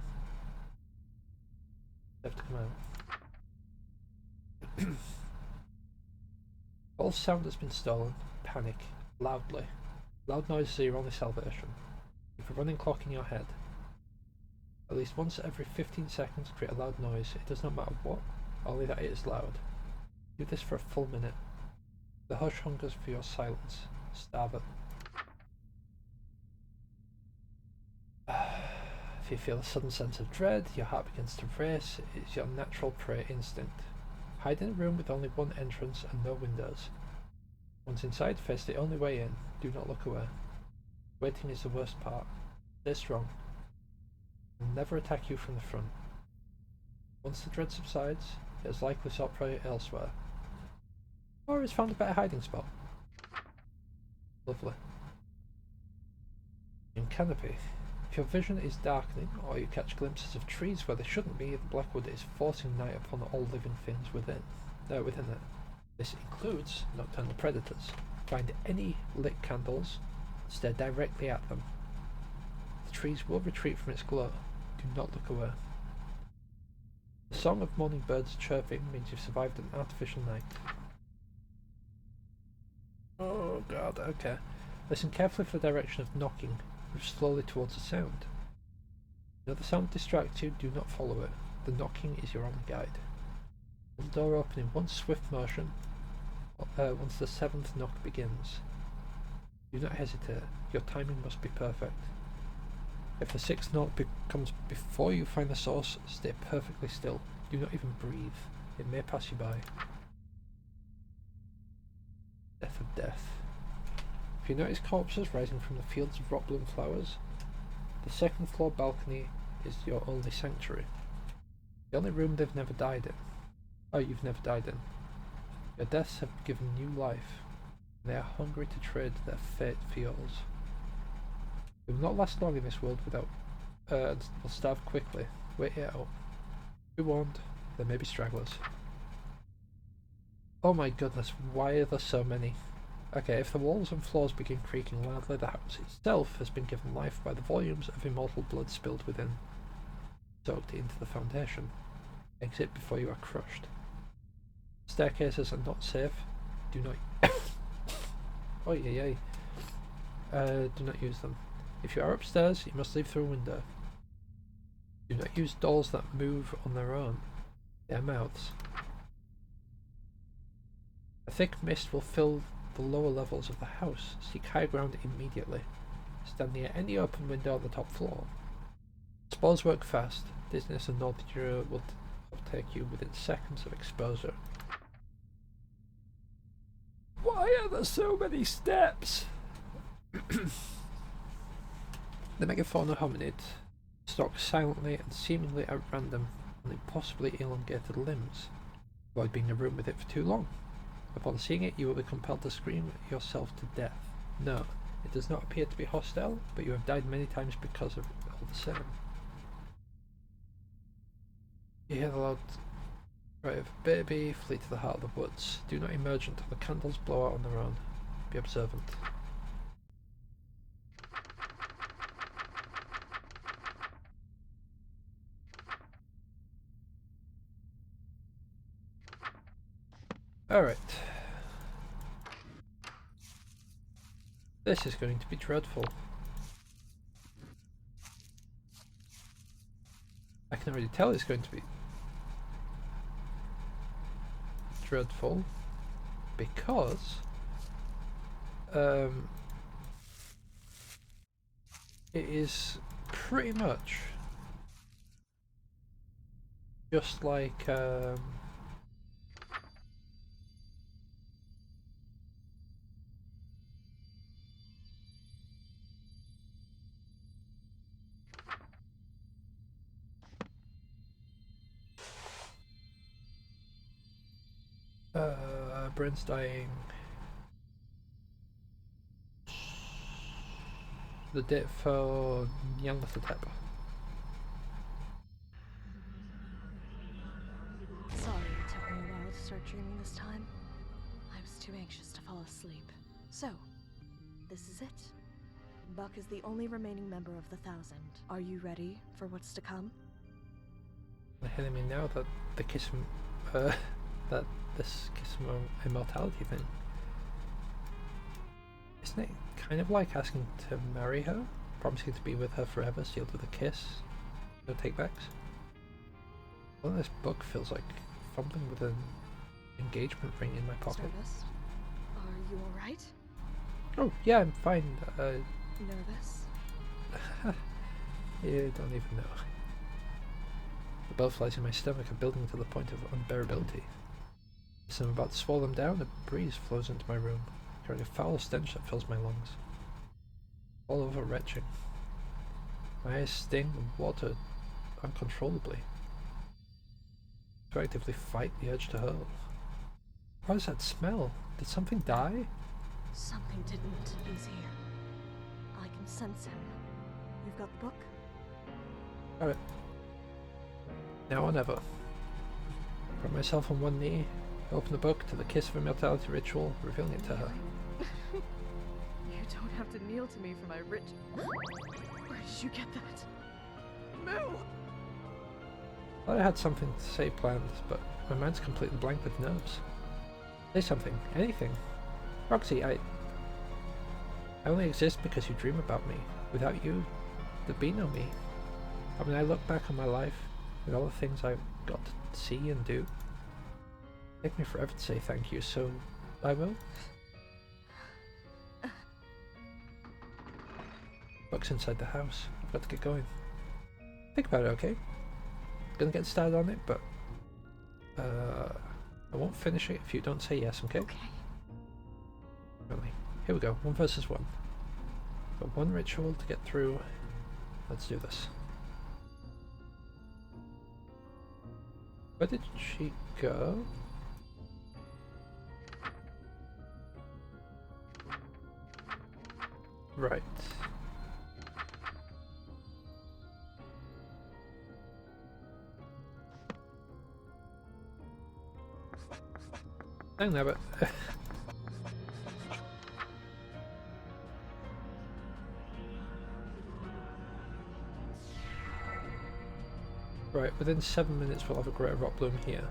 They have to come out. All sound has been stolen. Panic. Loudly. Loud noises are your only salvation. Keep a running clock in your head. At least once every 15 seconds create a loud noise. It does not matter what, only that it is loud. Do this for a full minute. The hush hungers for your silence. Starve it. If you feel a sudden sense of dread, your heart begins to race, it's your natural prey instinct. Hide in a room with only one entrance and no windows. Once inside, face the only way in. Do not look away. Waiting is the worst part. Stay strong. It will never attack you from the front. Once the dread subsides, it is likely sought prey elsewhere. Or has found a better hiding spot. Lovely. In Canopy. If your vision is darkening, or you catch glimpses of trees where they shouldn't be, the Blackwood is forcing night upon all living things within it. This includes nocturnal predators. Find any lit candles, stare directly at them. The trees will retreat from its glow. Do not look away. The song of morning birds chirping means you've survived an artificial night. Oh god, okay. Listen carefully for the direction of knocking. Move slowly towards the sound. If the sound distracts you, do not follow it. The knocking is your only guide. The door open in one swift motion once the 7th knock begins. Do not hesitate. Your timing must be perfect. If the 6th knock comes before you find the source, stay perfectly still. Do not even breathe. It may pass you by. Death of death. If you notice corpses rising from the fields of rock bloom flowers, the 2nd floor balcony is your only sanctuary. The only room they've never died in. Oh, you've never died in. Your deaths have given new life, and they are hungry to trade their fate for yours. They will not last long in this world without and will starve quickly. Wait it out. Be warned, there may be stragglers. Oh my goodness, why are there so many? Okay, if the walls and floors begin creaking loudly, the house itself has been given life by the volumes of immortal blood spilled within, soaked into the foundation. Exit before you are crushed. Staircases are not safe. Do not. Oh yeah. Do not use them. If you are upstairs, you must leave through a window. Do not use dolls that move on their own. They are mouths. A thick mist will fill the lower levels of the house. Seek high ground immediately. Stand near any open window on the top floor. Spores work fast. Dizziness and nausea will take you within seconds of exposure. Why are there so many steps? The megafauna hominid stalks silently and seemingly at random on impossibly elongated limbs. Avoid being in a room with it for too long. Upon seeing it, you will be compelled to scream yourself to death. No, it does not appear to be hostile, but you have died many times because of it all the same. You hear the loud cry of a baby, flee to the heart of the woods. Do not emerge until the candles blow out on their own. Be observant. Alright. This is going to be dreadful. I can already tell it's going to be dreadful because it is pretty much just like Brent's dying. The date for Nyarlathotep. Sorry it took me a while to start dreaming this time. I was too anxious to fall asleep. So, this is it. Buck is the only remaining member of the 1000. Are you ready for what's to come? They're telling me now that the kiss that this kiss immortality thing, isn't it kind of like asking to marry her, promising to be with her forever, sealed with a kiss, no takebacks? Well, this book feels like fumbling with an engagement ring in my pocket. Service? you alright? Oh, yeah, I'm fine. Nervous? You don't even know. The butterflies in my stomach are building to the point of unbearability. As I'm about to swallow them down, a breeze flows into my room, carrying a foul stench that fills my lungs. All over retching. My eyes sting and water uncontrollably. To actively fight the urge to hurl. What does that smell? Did something die? Something didn't. He's here. I can sense him. You've got the book? Got it. Now or never. Put myself on one knee, open the book to the kiss of immortality ritual, revealing it to her. You don't have to kneel to me for my rich... Where did you get that? Moo! I thought I had something to say planned, but my mind's completely blank with nerves. Say something. Anything. Roxy, I only exist because you dream about me. Without you, there'd be no me. I mean, I look back on my life and all the things I've got to see and do. It'd take me forever to say thank you, so I will. Book's inside the house. I've got to get going. Think about it, okay? Gonna get started on it, but I won't finish it if you don't say yes, okay? Okay. Really. Here we go. 1 versus 1. Got one ritual to get through. Let's do this. Where did she go? Right. Dang nabbit. Right, within 7 minutes we'll have a greater rock bloom here.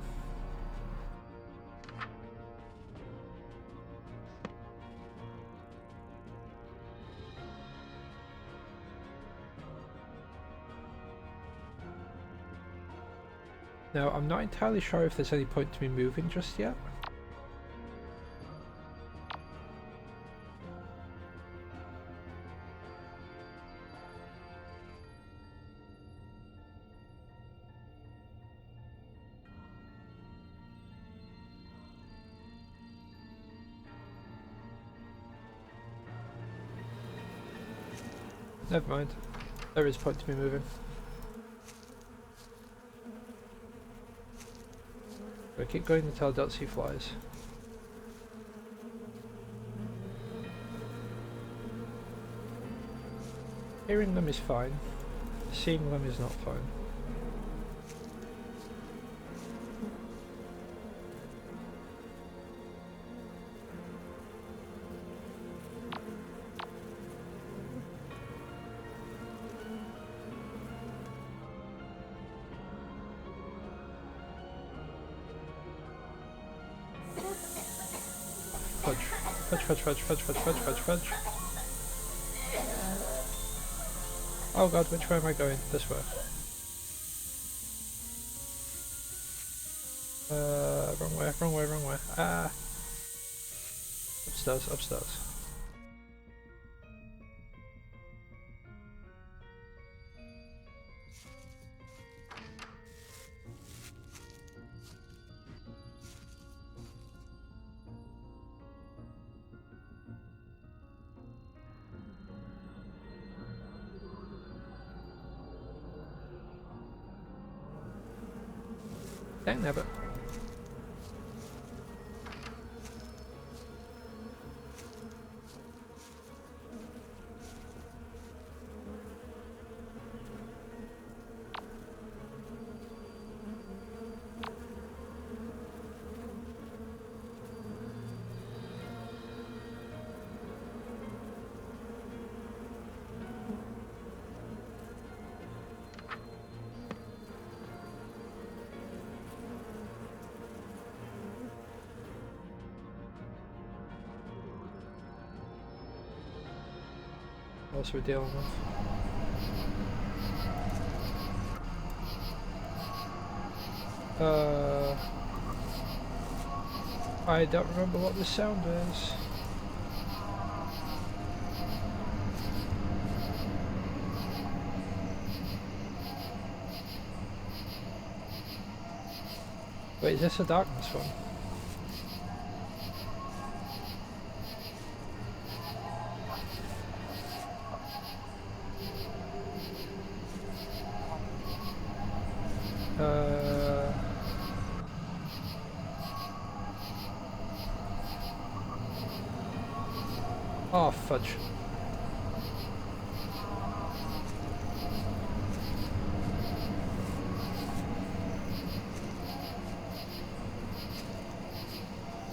Now, I'm not entirely sure if there's any point to me moving just yet. Never mind. There is point to me moving. I keep going until I don't see flies. Hearing them is fine. Seeing them is not fine. Fudge. Oh god, which way am I going? This way. Wrong way. Ah! Upstairs. Dang nabbit. What else are we dealing with? I don't remember what the sound is. Wait, is this a darkness one? Oh, fudge.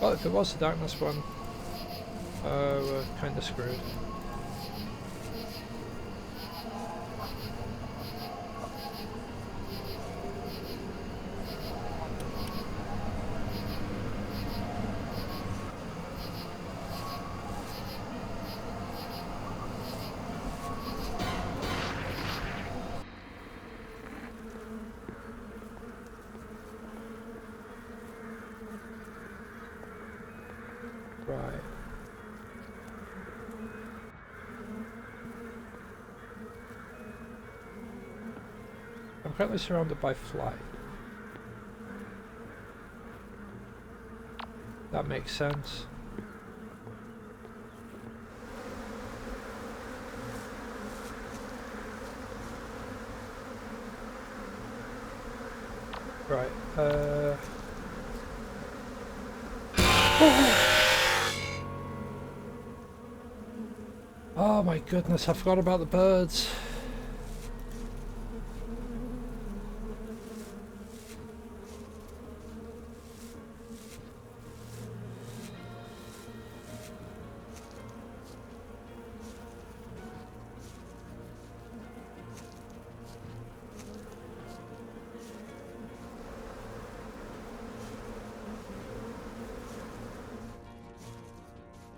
Well, if it was the darkness one, we're kind of screwed. Right. I'm currently surrounded by fly. That makes sense. Right, oh my goodness, I forgot about the birds.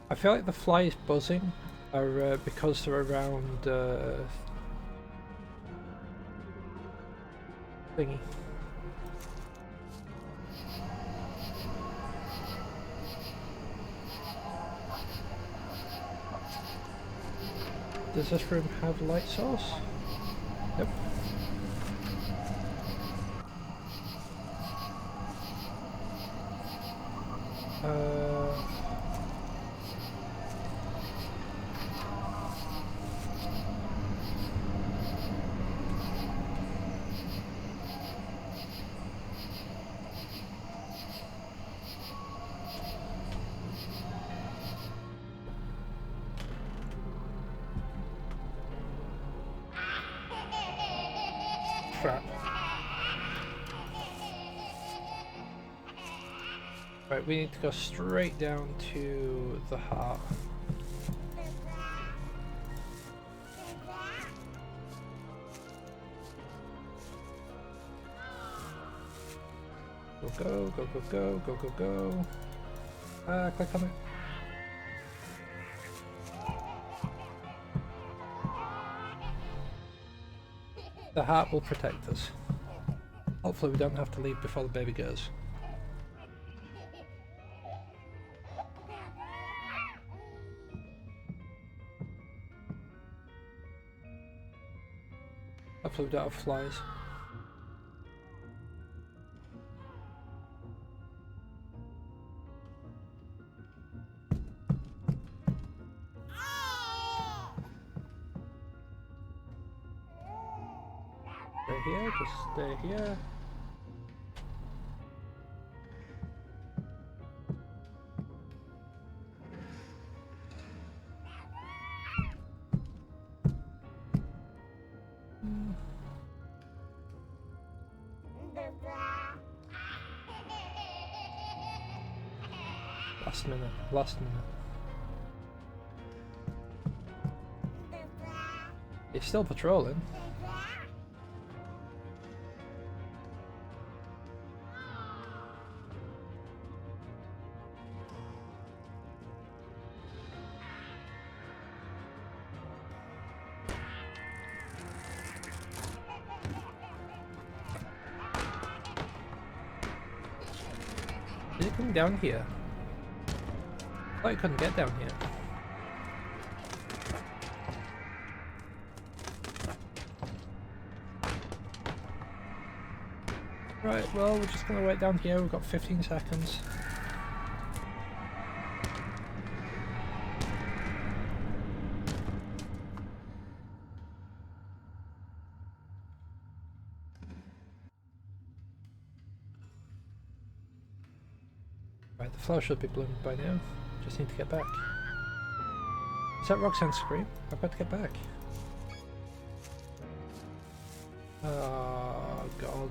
I feel like the flies buzzing are because they're around thingy. Does this room have light source? Yep. Crap. Right, we need to go straight down to the heart. Go, go, go, go, go, go, go. Click on it. The heart will protect us. Hopefully we don't have to leave before the baby goes. Hopefully we don't have flies. Stay here, just stay here. Last minute, last minute. He's still patrolling. Is it coming down here? I thought you couldn't get down here. Right, well, we're just gonna wait down here. We've got 15 seconds. Right, the flower should be bloomed by now. Just need to get back. Is that Roxanne's scream? I've got to get back. Oh, God.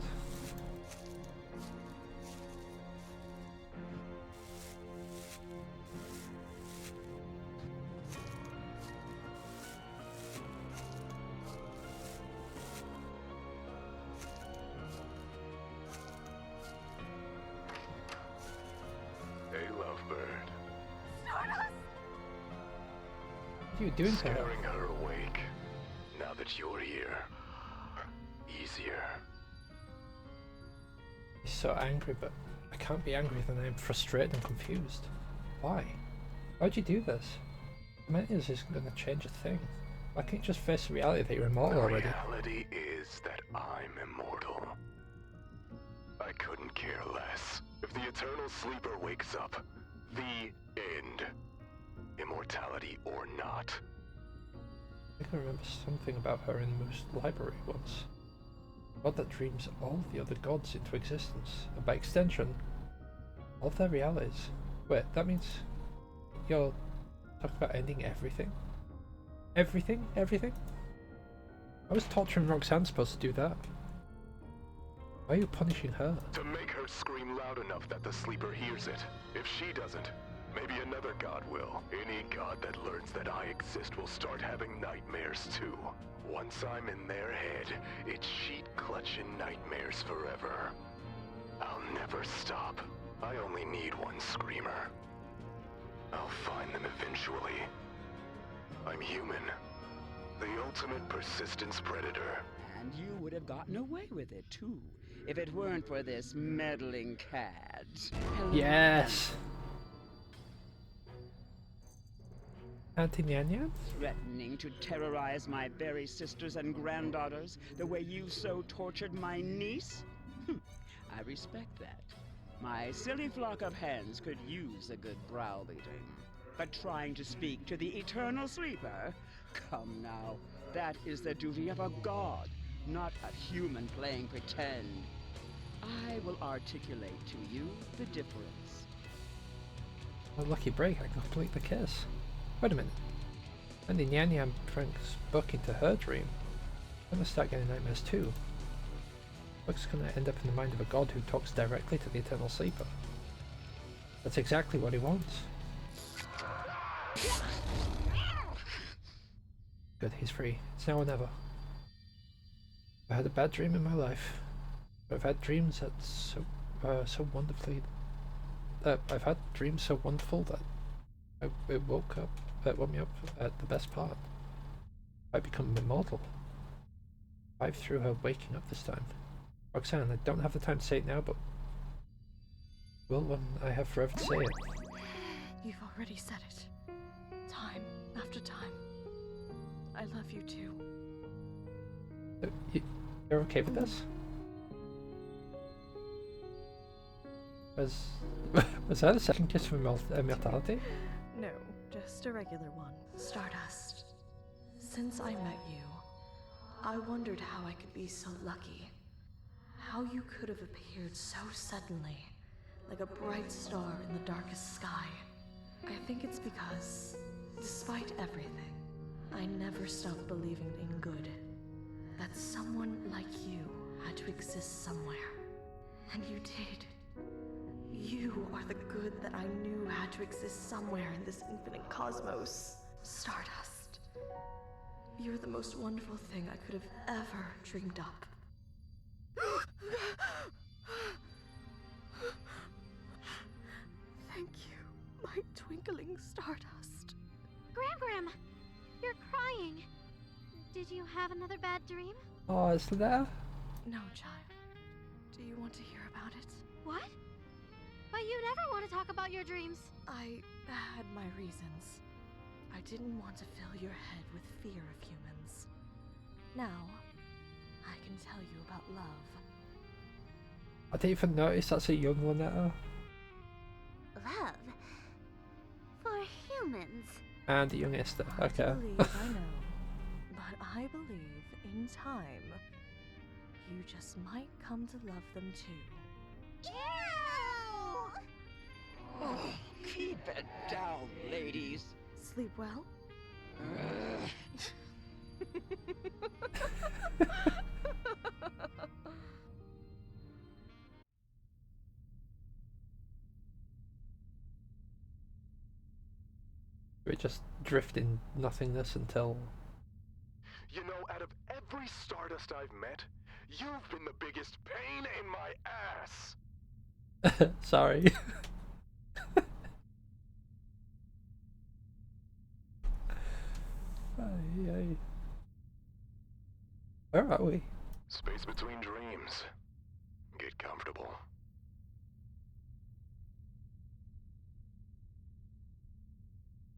Hey, Lovebird. What are you doing to her? Scaring her awake. Now that you're here. Easier. He's so angry, but I can't be angry when I'm frustrated and confused. Why? Why'd you do this? Mementos isn't going to change a thing. Why can't you just face the reality that you're immortal The already? reality is that I'm immortal. I couldn't care less. If the Eternal Sleeper wakes up, the end. Immortality or not. I can remember something about her in Moose Library once. A god that dreams all the other gods into existence, and by extension, all of their realities. Wait, that means you're talking about ending everything? Everything? Everything? I was torturing Roxanne supposed to do that. Why are you punishing her? To make her scream loud enough that the Sleeper hears it. If she doesn't, maybe another god will. Any god that learns that I exist will start having nightmares too. Once I'm in their head, it's sheet-clutching nightmares forever. I'll never stop. I only need one screamer. I'll find them eventually. I'm human. The ultimate persistence predator. And you would have gotten away with it, too, if it weren't for this meddling cad. Yes! Auntie Nyan? Threatening to terrorize my very sisters and granddaughters the way you so tortured my niece? I respect that. My silly flock of hens could use a good browbeating. But trying to speak to the Eternal Sleeper? Come now, that is the duty of a god, not a human playing pretend. I will articulate to you the difference. A lucky break, I can complete the kiss. Wait a minute. Auntie Nyan pranks Buck into her dream. I'm gonna start getting nightmares too. Buck's gonna end up in the mind of a god who talks directly to the Eternal Sleeper. That's exactly what he wants. Good, he's free. It's now or never. I had a bad dream in my life, but I've had dreams that so wonderfully. I've had dreams so wonderful that it woke me up at the best part. I become immortal. I've through her waking up this time. Roxanne, I don't have the time to say it now, but will when I have forever to say it. You've already said it. Time after time. I love you too. You're okay with this? Was that a second kiss for immortality? No, just a regular one. Stardust. Since I met you, I wondered how I could be so lucky. How you could have appeared so suddenly, like a bright star in the darkest sky. I think it's because, despite everything, I never stopped believing in good. That someone like you had to exist somewhere. And you did. You are the good that I knew had to exist somewhere in this infinite cosmos. Stardust. You're the most wonderful thing I could have ever dreamed up. Thank you, my twinkling Stardust. Gram, you're crying. Did you have another bad dream? Oh, is there? No, child. Do you want to hear about it? What? But you never want to talk about your dreams. I had my reasons. I didn't want to fill your head with fear of humans. Now, I can tell you about love. I didn't even notice that's a young Lynetta. Love for humans. And a young Esther. Okay. I believe I know, but I believe in time, you just might come to love them too. Ew! Oh, keep it down, ladies. Sleep well? We just drift in nothingness until... You know, out of every Stardust I've met, you've been the biggest pain in my ass. Sorry. Ay. Where are we? Space between dreams. Get comfortable.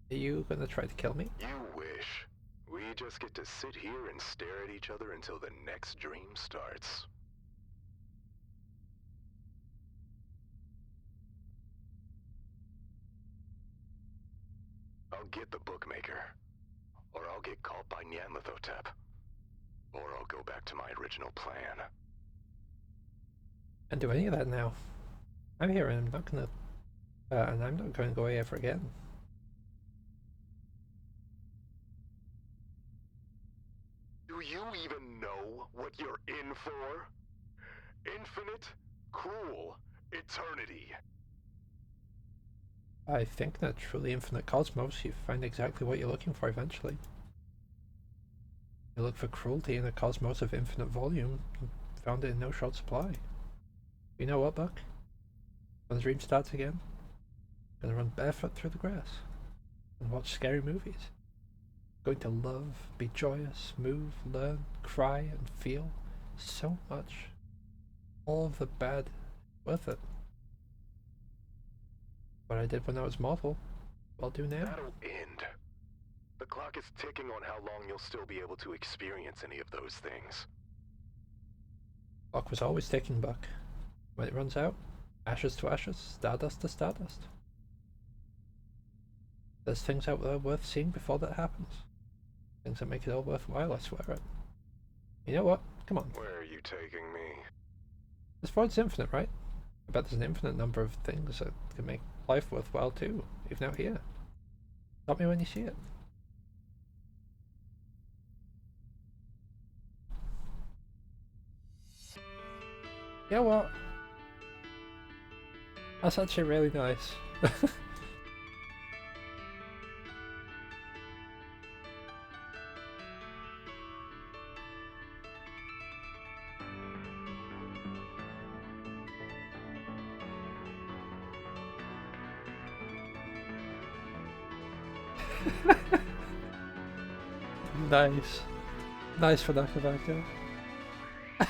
Are you gonna try to kill me? You wish. We just get to sit here and stare at each other until the next dream starts. I'll get the bookmaker. Or I'll get caught by Nyarlathotep. Or I'll go back to my original plan. Can't do any of that now. I'm here and I'm not gonna... and I'm not gonna go away ever again. Do you even know what you're in for? Infinite, cruel, eternity. I think that truly infinite cosmos, you find exactly what you're looking for eventually. You look for cruelty in a cosmos of infinite volume, you found it in no short supply. You know what, Buck? When the dream starts again, I'm gonna run barefoot through the grass and watch scary movies. Going to love, be joyous, move, learn, cry, and feel so much. All of the bad worth it. What I did when I was mortal, I'll do now. That'll end. The clock is ticking on how long you'll still be able to experience any of those things. Clock was always ticking, Buck. When it runs out, ashes to ashes, stardust to stardust. There's things out there worth seeing before that happens. Things that make it all worthwhile, I swear it. You know what? Come on. Where are you taking me? This void's infinite, right? I bet there's an infinite number of things that can make life worthwhile too, even out here. Stop me when you see it. You know what? That's actually really nice. Nice. Nice for Nakavaka. I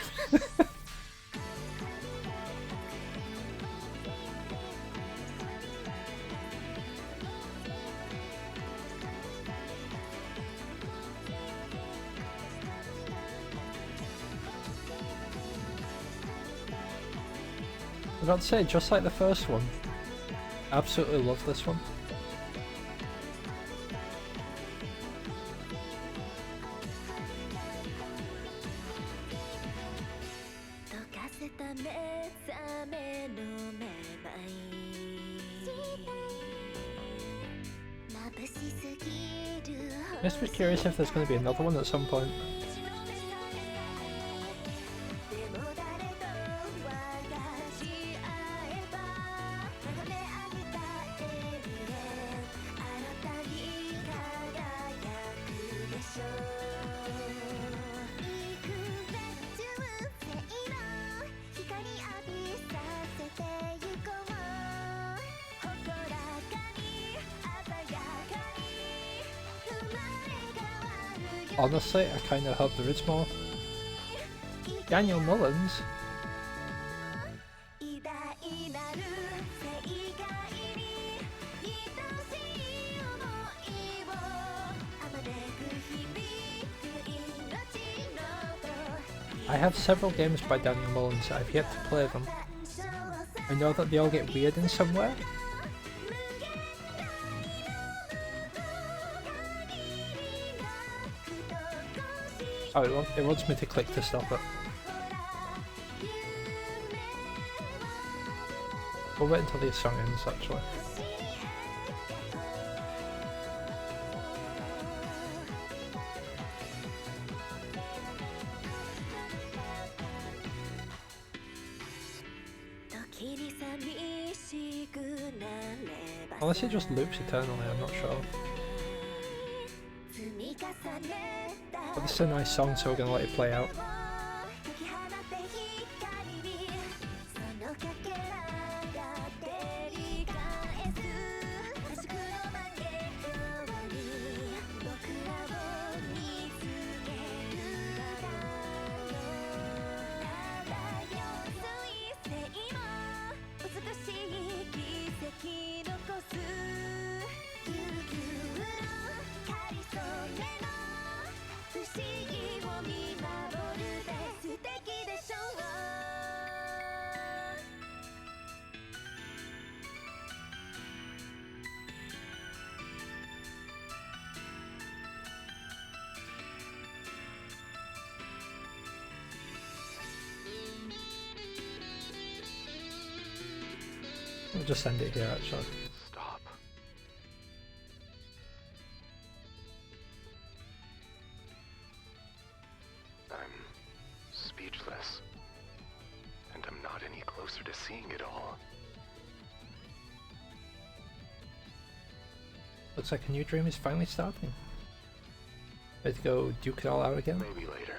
was about to say, just like the first one, absolutely love this one. I'm just curious if there's going to be another one at some point. Honestly, I kind of hope there is more. Daniel Mullins? I have several games by Daniel Mullins, I've yet to play them. I know that they all get weird in somewhere. Oh, it wants me to click to stop it. We'll wait until the song ends, actually. Unless it just loops eternally, I'm not sure. But this is a nice song, so we're gonna let it play out. We'll just end it here, actually. Stop. I'm speechless. And I'm not any closer to seeing it all. Looks like a new dream is finally starting. Ready to go duke it all out again? Maybe later.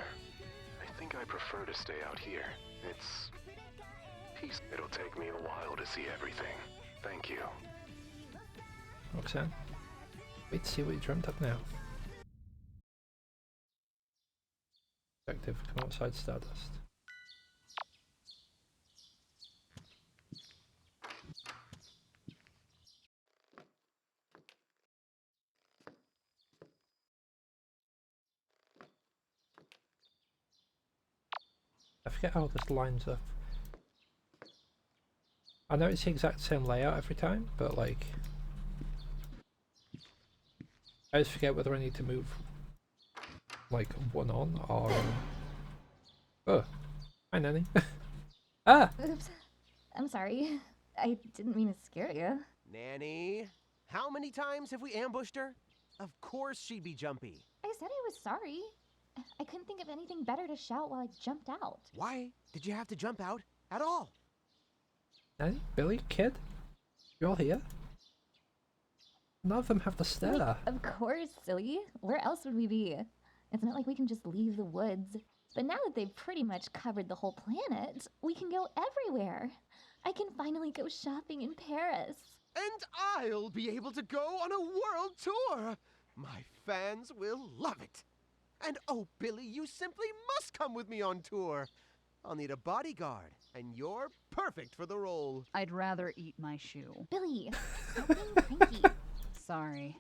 I think I prefer to stay out here. It's peace. It'll take me a while to see everything. Thank you. Roxanne, wait to see what you dreamt up now. Objective, come outside Stardust. I forget how this lines up. I know it's the exact same layout every time, but like I always forget whether I need to move like one on or oh, hi Nanny. Ah! Oops. I'm sorry. I didn't mean to scare you. Nanny, how many times have we ambushed her? Of course she'd be jumpy. I said I was sorry. I couldn't think of anything better to shout while I jumped out. Why did you have to jump out at all? Nanny, Billy, Kid, you all here? None of them have the stair. Of course, silly. Where else would we be? It's not like we can just leave the woods. But now that they've pretty much covered the whole planet, we can go everywhere. I can finally go shopping in Paris. And I'll be able to go on a world tour. My fans will love it. And oh, Billy, you simply must come with me on tour. I'll need a bodyguard, and you're perfect for the role. I'd rather eat my shoe. Billy, stop being cranky. Sorry.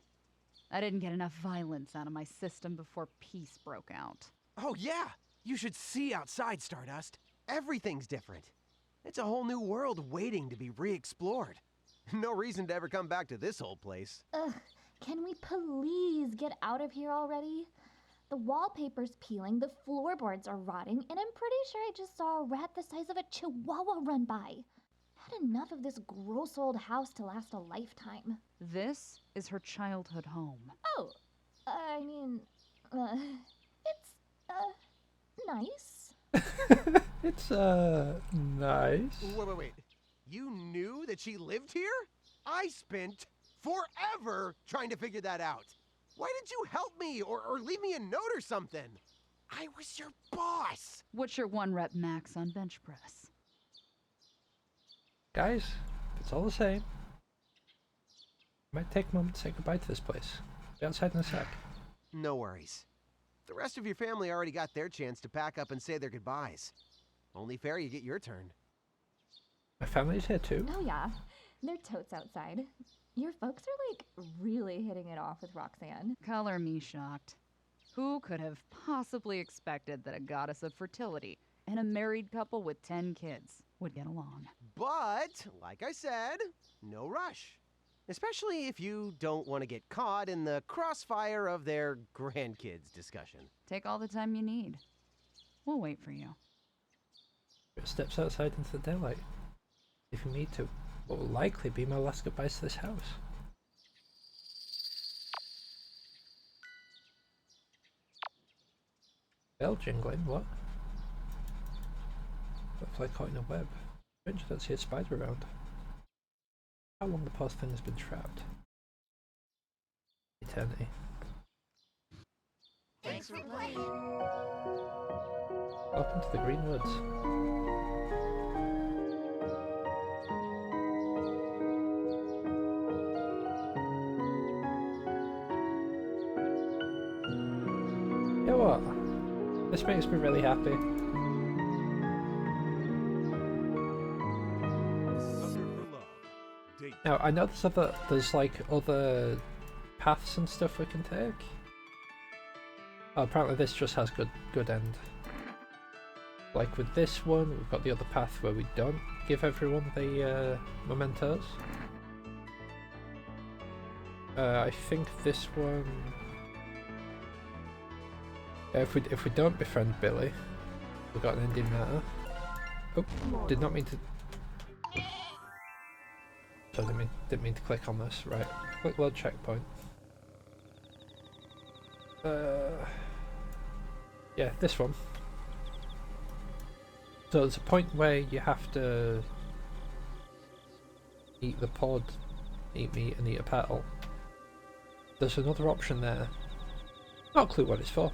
I didn't get enough violence out of my system before peace broke out. Oh, yeah. You should see outside, Stardust. Everything's different. It's a whole new world waiting to be re-explored. No reason to ever come back to this old place. Ugh, can we please get out of here already? The wallpaper's peeling, the floorboards are rotting, and I'm pretty sure I just saw a rat the size of a chihuahua run by. Had enough of this gross old house to last a lifetime. This is her childhood home. Oh, I mean, it's, nice. It's, nice. Wait. You knew that she lived here? I spent forever trying to figure that out. Why didn't you help me or leave me a note or something? I was your boss. What's your 1 rep max on bench press? Guys, it's all the same. Might take a moment to say goodbye to this place. Be outside in a sec. No worries. The rest of your family already got their chance to pack up and say their goodbyes. Only fair you get your turn. My family's here too. Oh yeah, they're totes outside. Your folks are like really hitting it off with Roxanne. Color me shocked. Who could have possibly expected that a goddess of fertility and a married couple with 10 kids would get along? But, like I said, no rush. Especially if you don't want to get caught in the crossfire of their grandkids discussion. Take all the time you need. We'll wait for you. Steps outside into the daylight. If you need to, what will likely be my last goodbyes to this house. Bell jingling, what? Butterfly caught in a web. Strange, I don't see a spider around. How long the poor thing has been trapped? Eternity. Thanks for playing. Welcome to the Green Woods. You know what? This makes me really happy. Now I know there's like other paths and stuff we can take. Oh, apparently this just has good end. Like with this one, we've got the other path where we don't give everyone the mementos. I think this one. If we don't befriend Billy, we've got an ending matter. Oh, did not mean to. So didn't mean to click on this. Right, click load checkpoint. Yeah, this one. So there's a point where you have to eat the pod, eat meat, and eat a petal. There's another option there. Not a clue what it's for.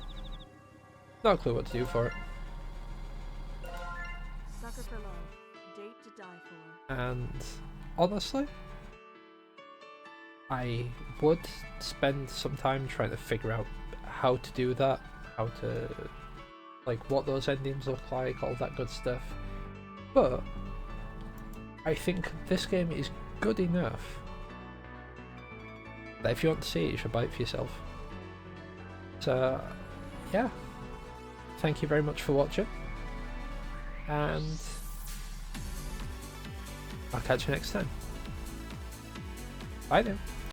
Not a clue what to do for it. Sucker for love. Date to die for. And honestly, I would spend some time trying to figure out how to do that, how to, like, what those endings look like, all that good stuff. But I think this game is good enough that if you want to see it, you should buy it for yourself. So, yeah. Thank you very much for watching, and I'll catch you next time. Bye now.